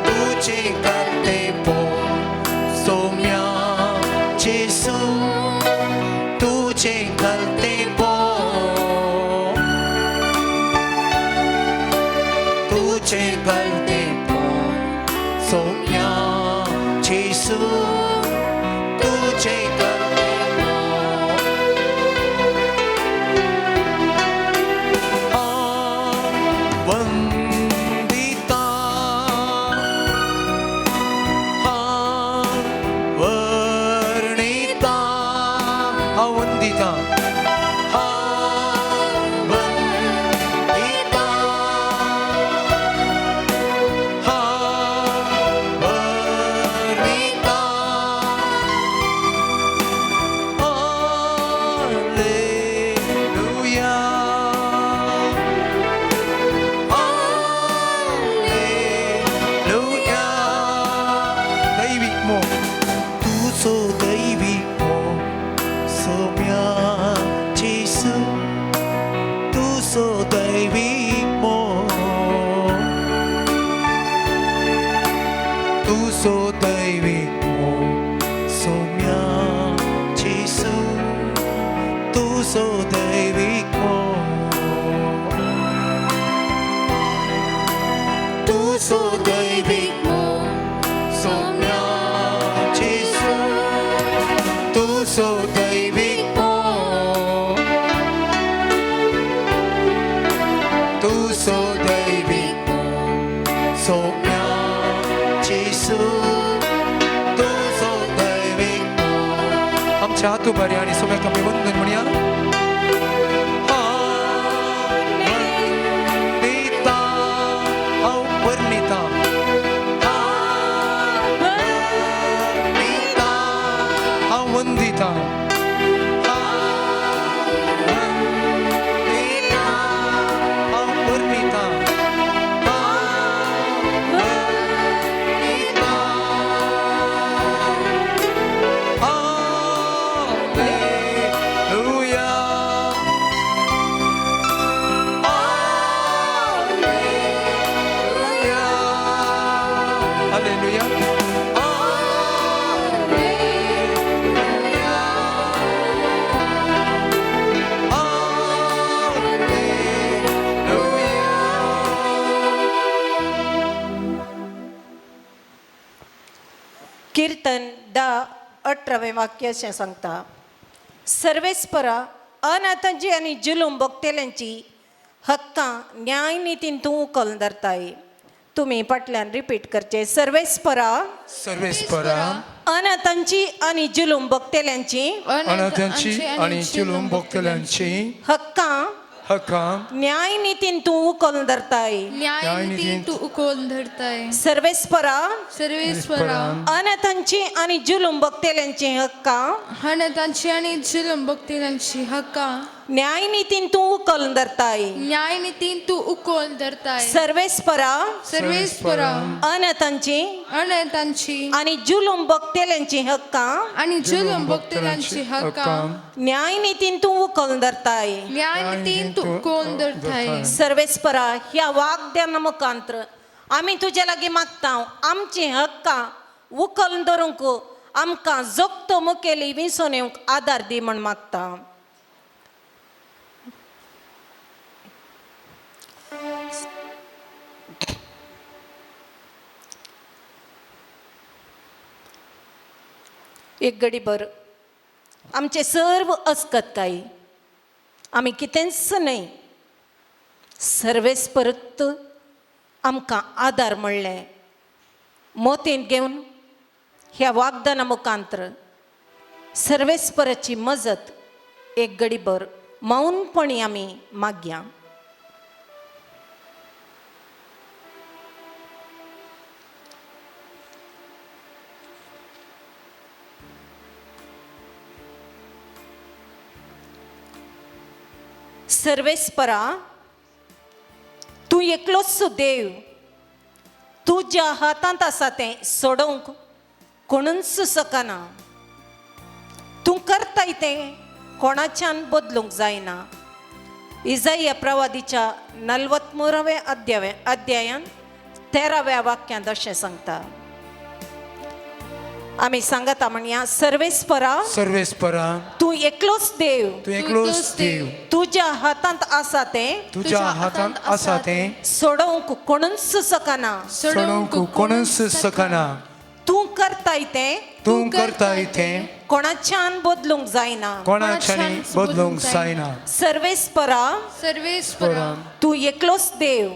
तुझे करते बोल सौम्या यीशु तुझे करते बोल तुझे करते बोल सौम्या यीशु तुझे करते बोल वंदिता वर्णिता वंदिता वंदिता वर्णिता हालेलुया हालेलुया दैविक mo tuso दैविक mo सौम्या यीशु तुझो दैविक mo तू सो दैविक सौम्याची सून तू सो दैविक तू सो दैविक सौम्याची सून तू सो दैविक आमच्या हातूबारी आणि सौम्या कमी वंदन म्हणूया कीर्तन 10:18 वाक्य अशें सांगता सर्वेस्परा अनाथांची आनी जुलूम भोगतेल्यांची हक्कां न्याय नितीन तूं उखल धरताय तुमी फाटल्यान रिपीट करचे सर्वेस्परा सर्वेस्परा अनाथांची आनी जुलूम भोगतेल्यांची अनाथांची आणि जुलूम भोगतेल्यांची हक्कां हक्कां न्याय नितीन तूं उखल धरताय न्याय नीतीन तू उखल धरताय सर्वेस्परा सर्वेस्परा अनाथांची आनी जुलूम भोगतेल्यांची हक्कां अनाथांची आणि जुलूम भोगतेल्यांची हक्कां न्याय नितीन तूं उखल धरताय न्याय नीतीन तू उखल धरताय सर्वेस्परा सर्वेस्परा अनाथांची अनाथांची आणि जुलूम भोगतेल्यांची हक्कां आणि जुलूम भोगतेल्यांची हक्कां न्याय नितीन तूं उखल धरताय न्याय नीतीन तू उखल धरताय सर्वेस्परा ह्या वागद्याना मुखांतर आमी तुजे लागीं मागता आमची हक्कां उखल धरूंक आमकां जगतो मुखेली विसोन येवंक आदार दी म्हण मागता एक घडीभर आमचे सर्व अस्कतकाय आमी कितेंच न्हय सर्वेस परत आमकां आदार म्हणलें मोतीन घेवन ह्या वागदाना मुखांतर सर्वेस्पराची मजत एक घडीभर मौनपणी आमी मागया सर्वेस्परा तूं एकलोच देव तुज्या हातांत आसा तें सोडूंक कोणूच सकना तूं करताय तें कोणाच्यान बदलूंक जायना इजाया प्रवादीच्या 43व्या अध्यायान 13व्या वाक्यांत अशें सांगता आमी सांगता म्हणया सर्वेस्परा सर्वेस्परा तूं एकलोच देव तू एकलोच देव तुज्या हातांत आसा तें तुझ्या हातांत आसा तें सोडूंक कोणूच सकना सोडूंक कोणूच सकना तूं करताय तें तूं करताय तें कोणाच्यान बदलूंक जायना कोणाच्यानी बदलूंक जायना सर्वेस्परा सर्वेस्परा तूं एकलोच देव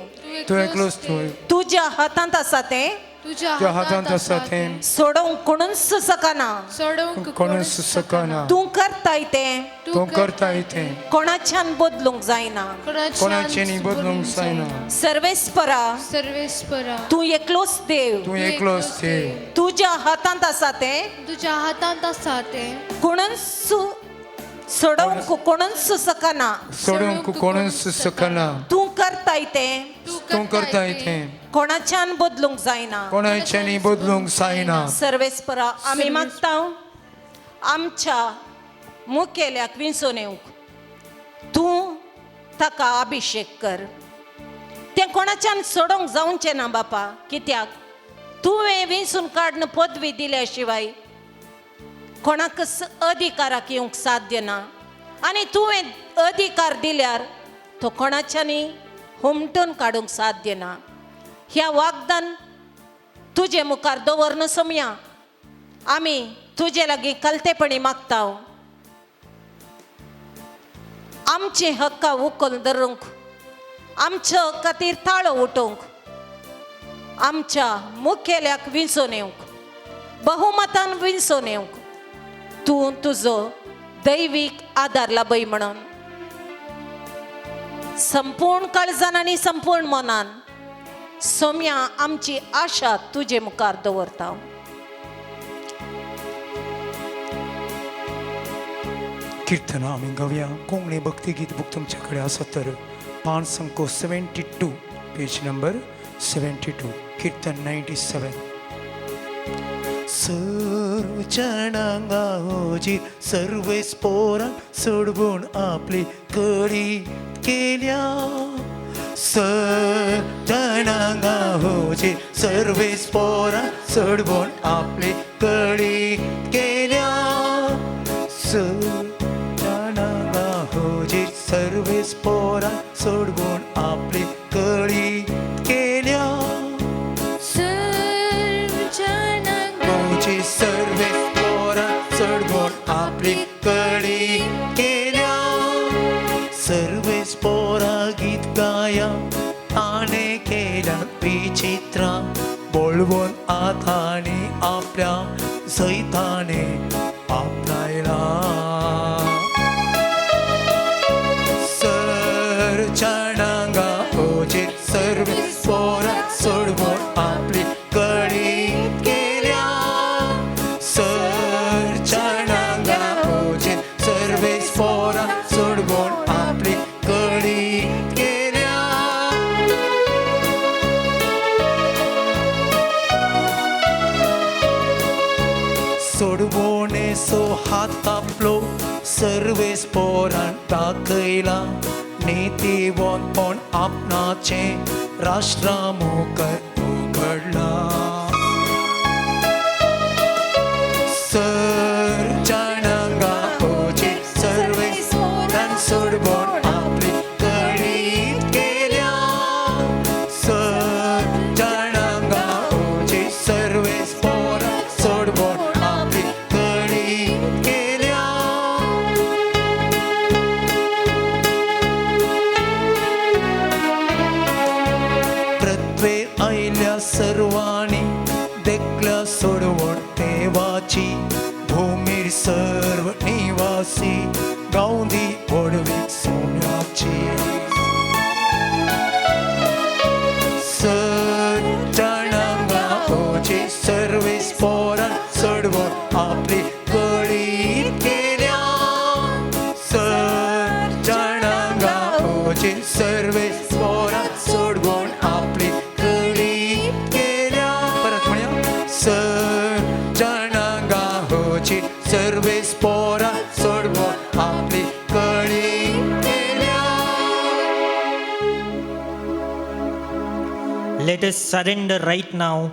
तू एकलोच देव तुज्या हातांत आसा तें तुझ्या हातांत आसा तें सोडूंक कोणूच सकना सोडूंक कोणूच सकना तूं करताय तें तूं करताय तें कोणाच्यान बदलूंक जायना कोणाच्यानी बदलूंक जायना सर्वेस्परा सर्वेस्परा तूं एकलोच देव तूं एकलोच देव तुज्या हातांत आसा तें तुझ्या हातांत आसा तें कोणूच सोडूंक कोणूच सकना सोडूंक कोणूच सकना तूं करताय तें तूं करताय तें कोणाच्यान बदलूंक जायना कोणाच्यानी बदलूंक जायना सर्वेस्परा आमी मागता आमच्या मुखेल्याक विंचून येवंक तूं ताका अभिषेक कर तें कोणाच्यान सोडूंक जावचें ना बापा कित्याक तुवें विंचून काडून पदवी दिल्या शिवाय कोणाकच अधिकाराक येवंक साध्य ना आनी तुवें अधिकार दिल्यार तो कोणाच्यानी हुमटून काडूंक साध्य ना ह्या वागदान तुजे मुखार दवरन सोमया आमी तुजे लागीं कलतेपणी मागताव. आमचे हक्का उखल धरूंक, आमच्या खातीर ताळो उठोवंक, आमच्या मुखेल्याक विंचून येवंक, बहुमतान विंचून येवंक तूं तुजो दैवीक आदार लाभय म्हणून संपूर्ण काळजान आनी संपूर्ण मनान सोम्या आमची आशा तुजे मुखार दवरता. कीर्तना आमी गावया. कोंकणी भक्ती गीत बूक तुमच्याकडे आसत तर 572 पेज नंबर 72 कीर्तन 97. सर्व जनांगा होजी सर्वेस पोरां सोडवून आपली कडी केल्या. सर्व जनांगा होजी सर्वेस पोरां सोडवून आपली कडी केल्या. सर्व जनांगा होजी सर्वेस पोरां सोडवून आपली कडी केल्या. सर्वे पोरां सोडवून आपली कडी केल्या. सर्वेस पोरां गीत गाया ताणे केल्या विचित्रा बोलवून आतांनी आपल्या सैताने आपणायला. सर जाणांगा होजे सर्वे पोरां सोडवून आपली कडी केल्या. सर जाणांगा होजे सर्वेस पोरां सोडवून आपली कडी केल्या. सोडवून सो हात आपलो सर्वेस पोरां दाखयला. नीतिवंतपण आपणाचे राष्ट्रा मुखार उघडला. सर जाणांगा होजे सर्वेस पोरां सोडवून आपली कडी केल्या. सर जाणांगा होजे सर्वेस पोरां सोडवून आपली कडी केल्या. प्रत्वे आयल्या सर्वांनी देखल्या सोडवून देवाची भूमीर सर्व निवासी गावंदी ओडवी सोम्याची. सर जाणांगा होजे सर्वेस पोरां सोडवून आपली कडी केल्या. सर जाणांगा होजे सर्वेस पोरां सोडवून आपली कडी केल्या. परत म्हणया. सर जाणांगा होजे सर्वेस पोरां सोडवून आपली कडी केल्या. Let us surrender right now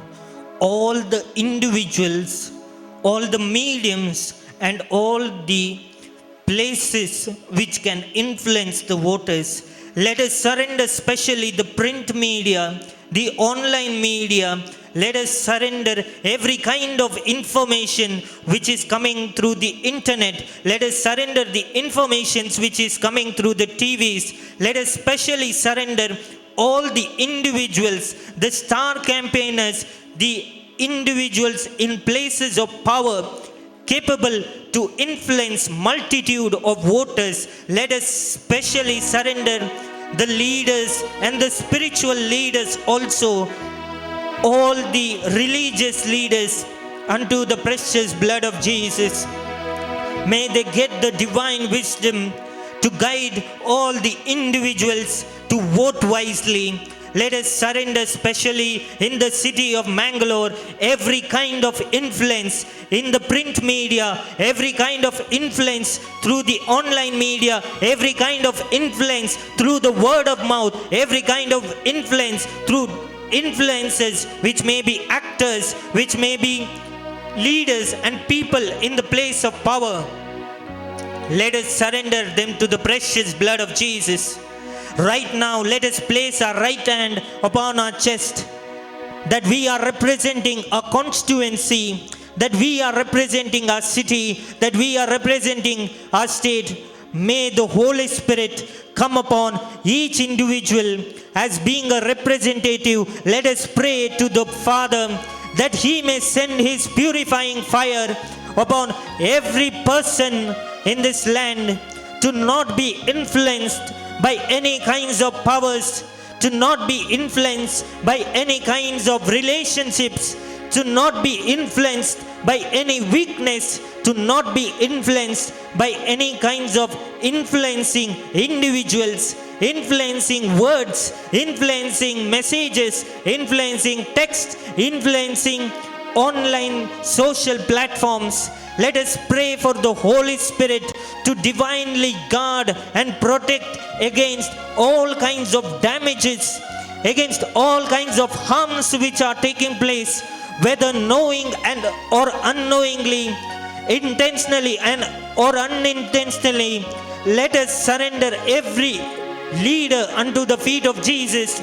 all the individuals, all the mediums, and all the places which can influence the voters. Let us surrender especially the print media, the online media. Let us surrender every kind of information which is coming through the internet. Let us surrender the informations which is coming through the TVs. Let us specially surrender all the individuals, the star campaigners, the individuals in places of power capable to influence multitude of voters. Let us specially surrender the leaders and the spiritual leaders also, all the religious leaders unto the precious blood of Jesus. May they get the divine wisdom to guide all the individuals to vote wisely. Let us surrender especially in the city of Mangalore every kind of influence in the print media, every kind of influence through the online media, every kind of influence through the word of mouth, every kind of influence through influences which may be actors, which may be leaders and people in the place of power. Let us surrender them to the precious blood of Jesus. Right now, let us place our right hand upon our chest that we are representing a constituency, that we are representing our city, that we are representing our state. May the Holy Spirit come upon each individual as being a representative. Let us pray to the Father that He may send His purifying fire upon every person in this land, to not be influenced by any kinds of powers, to not be influenced by any kinds of relationships, to not be influenced by any weakness, to not be influenced by any kinds of influencing individuals, influencing words, influencing messages, influencing text, influencing online social platforms. Let us pray for the Holy Spirit to divinely guard and protect against all kinds of damages, against all kinds of harms which are taking place, whether knowing and or unknowingly, intentionally and or unintentionally. Let us surrender every leader unto the feet of Jesus,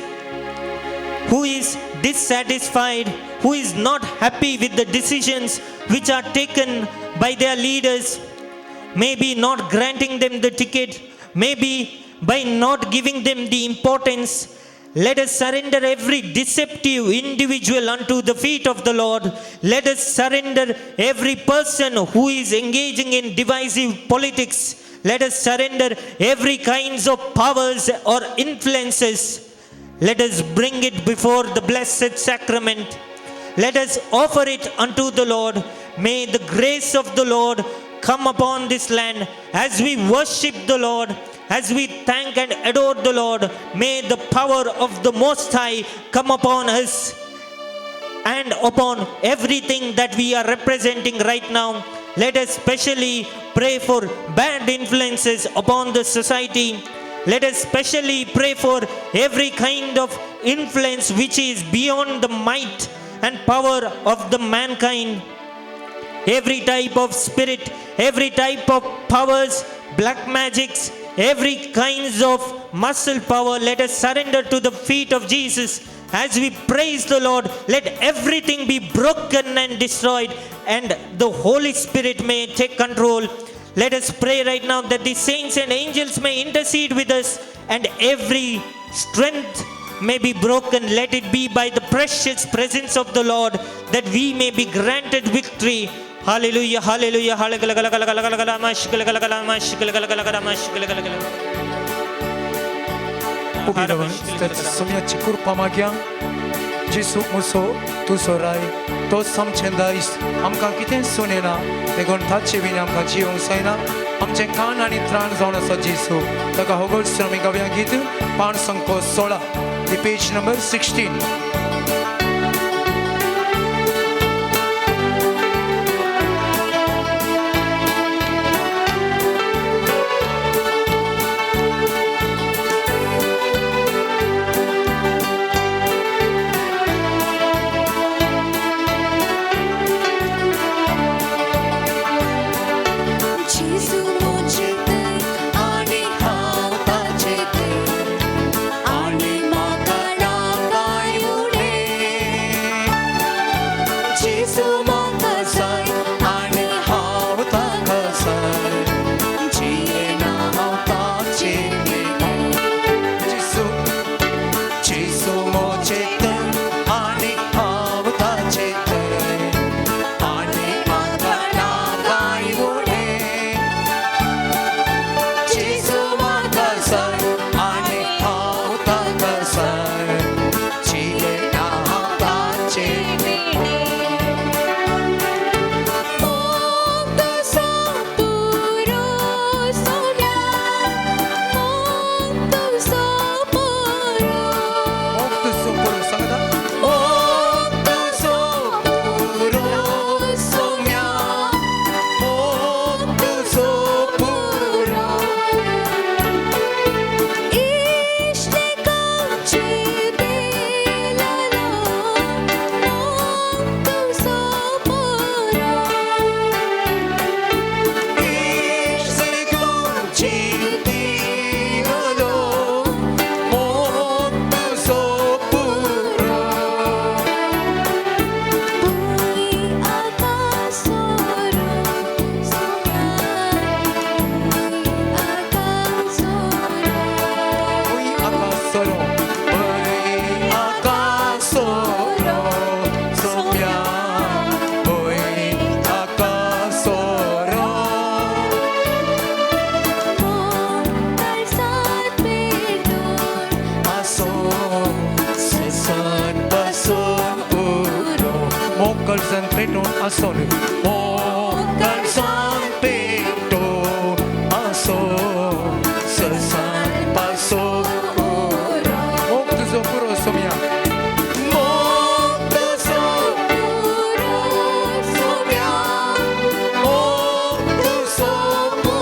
who is dissatisfied, who is not happy with the decisions which are taken by their leaders, maybe not granting them the ticket, maybe by not giving them the importance. Let us surrender every deceptive individual unto the feet of the Lord. Let us surrender every person who is engaging in divisive politics. Let us surrender every kinds of powers or influences. Let us bring it before the blessed sacrament. Let us offer it unto the Lord. May the grace of the Lord come upon this land as we worship the Lord, as we thank and adore the Lord. May the power of the Most High come upon us and upon everything that we are representing right now. Let us specially pray for bad influences upon the society. Let us specially pray for every kind of influence which is beyond the might and power of the mankind. Every type of spirit, every type of powers, black magics, every kinds of muscle power, let us surrender to the feet of Jesus. As we praise the Lord, let everything be broken and destroyed, and the Holy Spirit may take control. Let us pray right now that the saints and angels may intercede with us, and every strength may be broken. Let it be by the precious presence of the Lord that we may be granted victory. Hallelujah, hallelujah, Ubilawan, sumia cikur pamagia, Jisu muso tu sorai, to samchendais, amka kiten sunena, negon tachi vinam ka jiong saina, amche kanani tranzona sa Jisu, taka hogol sramika vyagit, pan sanko sola, the page number 16. Ani makana kayu San Pedro a sol. Montan San Pedro a sol. San paso. Montan Sopuro somia. Montan Sopuro somia. Montan Sopuro.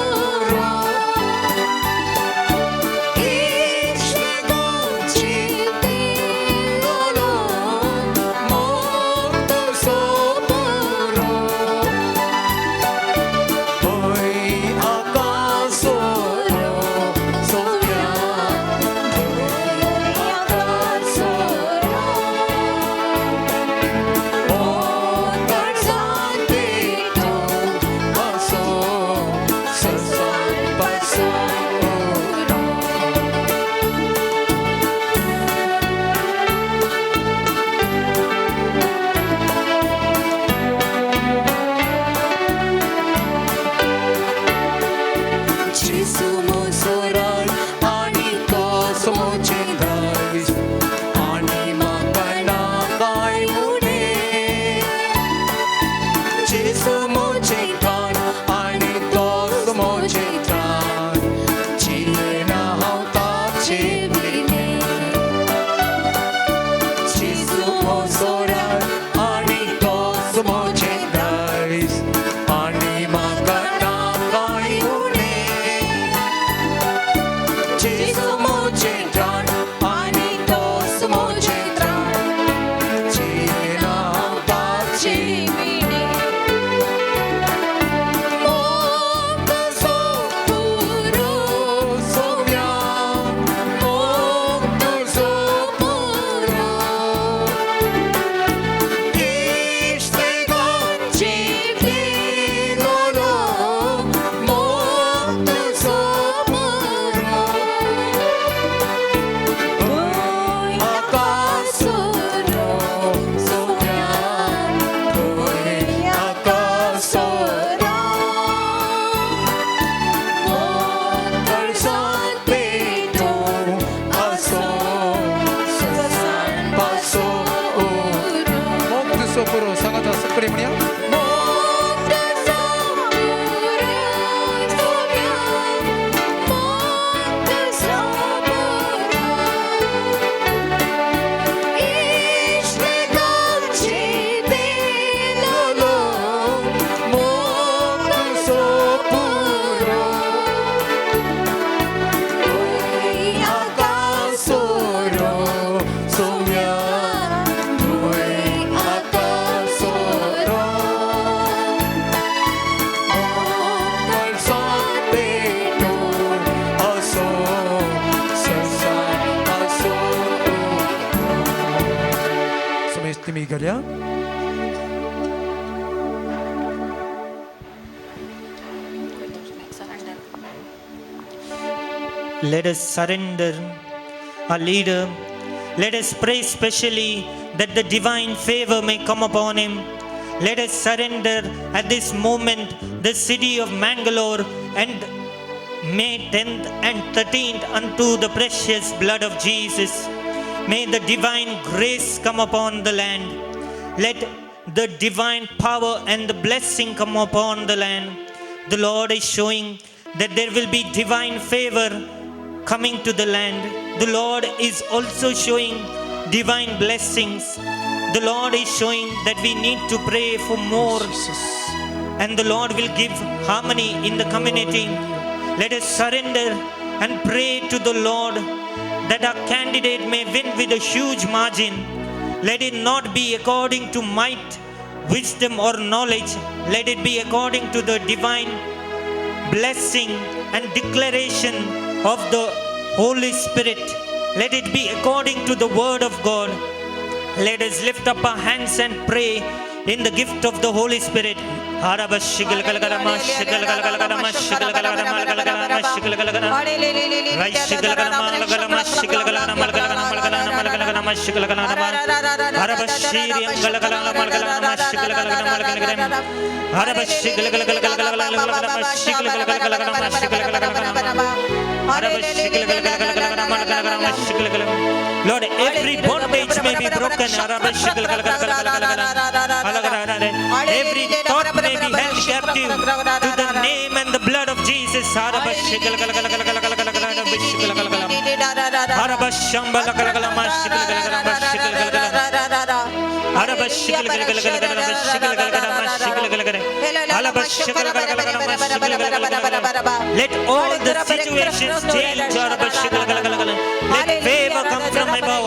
Emigalia. Let us surrender our leader. Let us pray specially that the divine favor may come upon him. Let us surrender at this moment the city of Mangaluru and May 10th and 13th unto the precious blood of Jesus. May the divine grace come upon the land. Let the divine power and the blessing come upon the land. The Lord is showing that there will be divine favor coming to the land. The Lord is also showing divine blessings. The Lord is showing that we need to pray for more. And the Lord will give harmony in the community. Let us surrender and pray to the Lord that our candidate may win with a huge margin. Let it not be according to might, wisdom or knowledge. Let it be according to the divine blessing and declaration of the Holy Spirit. Let it be according to the word of God. Let us lift up our hands and pray in the gift of the Holy Spirit. Lord, every bondage may be broken. Every thought may be held captive to the name and the blood of Jesus. Let all the situations change. Let favor come from above.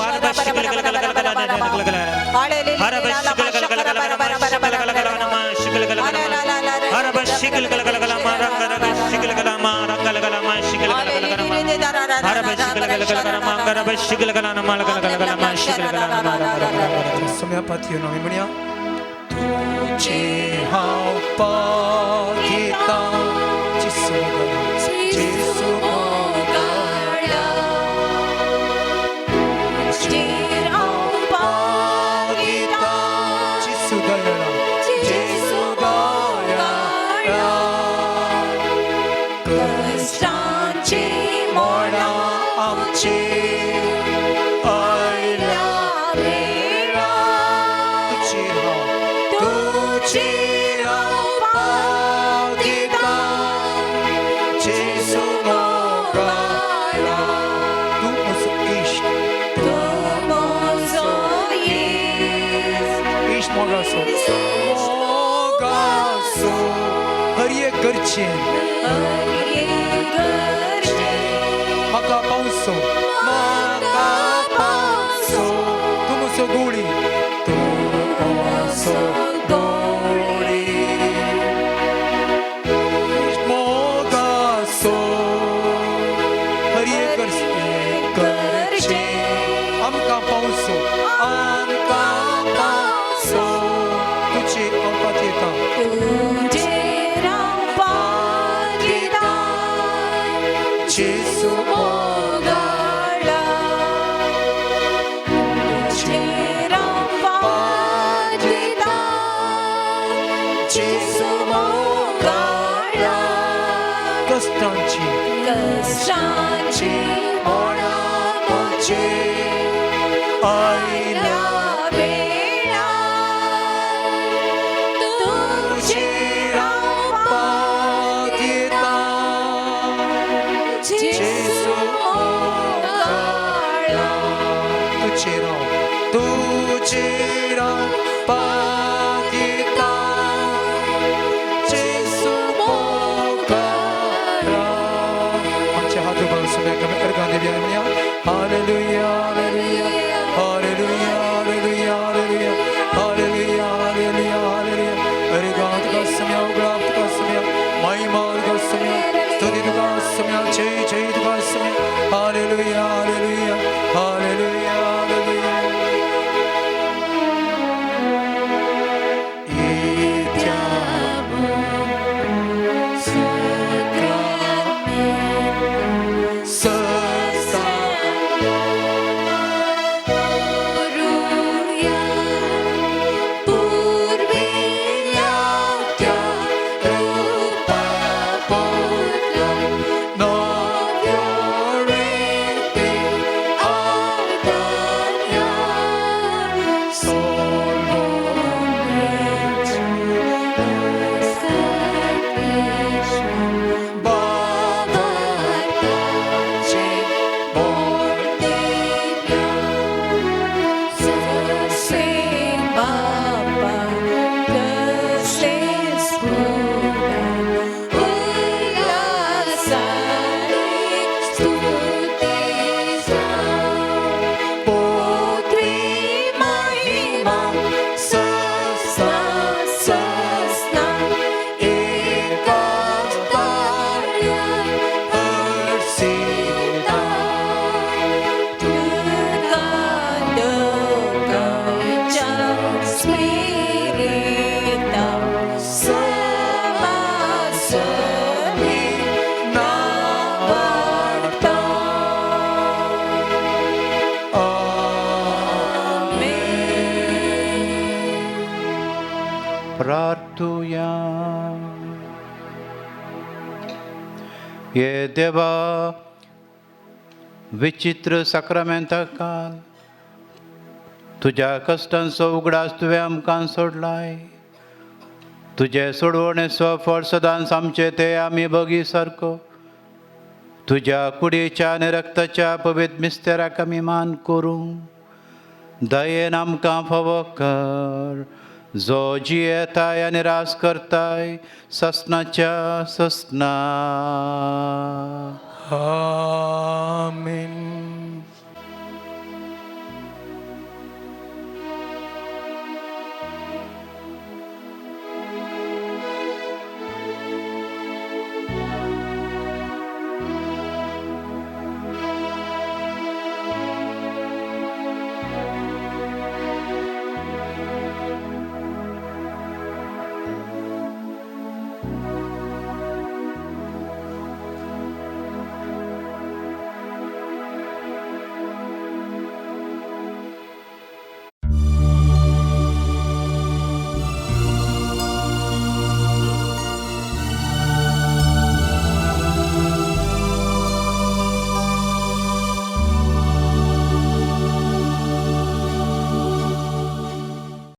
प्रार्थूया. ये देवा विचित्र साक्रामेंता काल तुझ्या कश्टांचो उगडास तुवें आमकां सोडलाय. तुझे सोडवणे स्वफळ सदांच आमचे ते आमी बगी सारको तुझ्या कुडीच्या आनी रक्ताच्या पवित्र मिस्तेराक आमी मान करूं. दयेन आमकां फावो कर जो जियेताय आनी रास करताय ससनाच्या ससना. आमीन.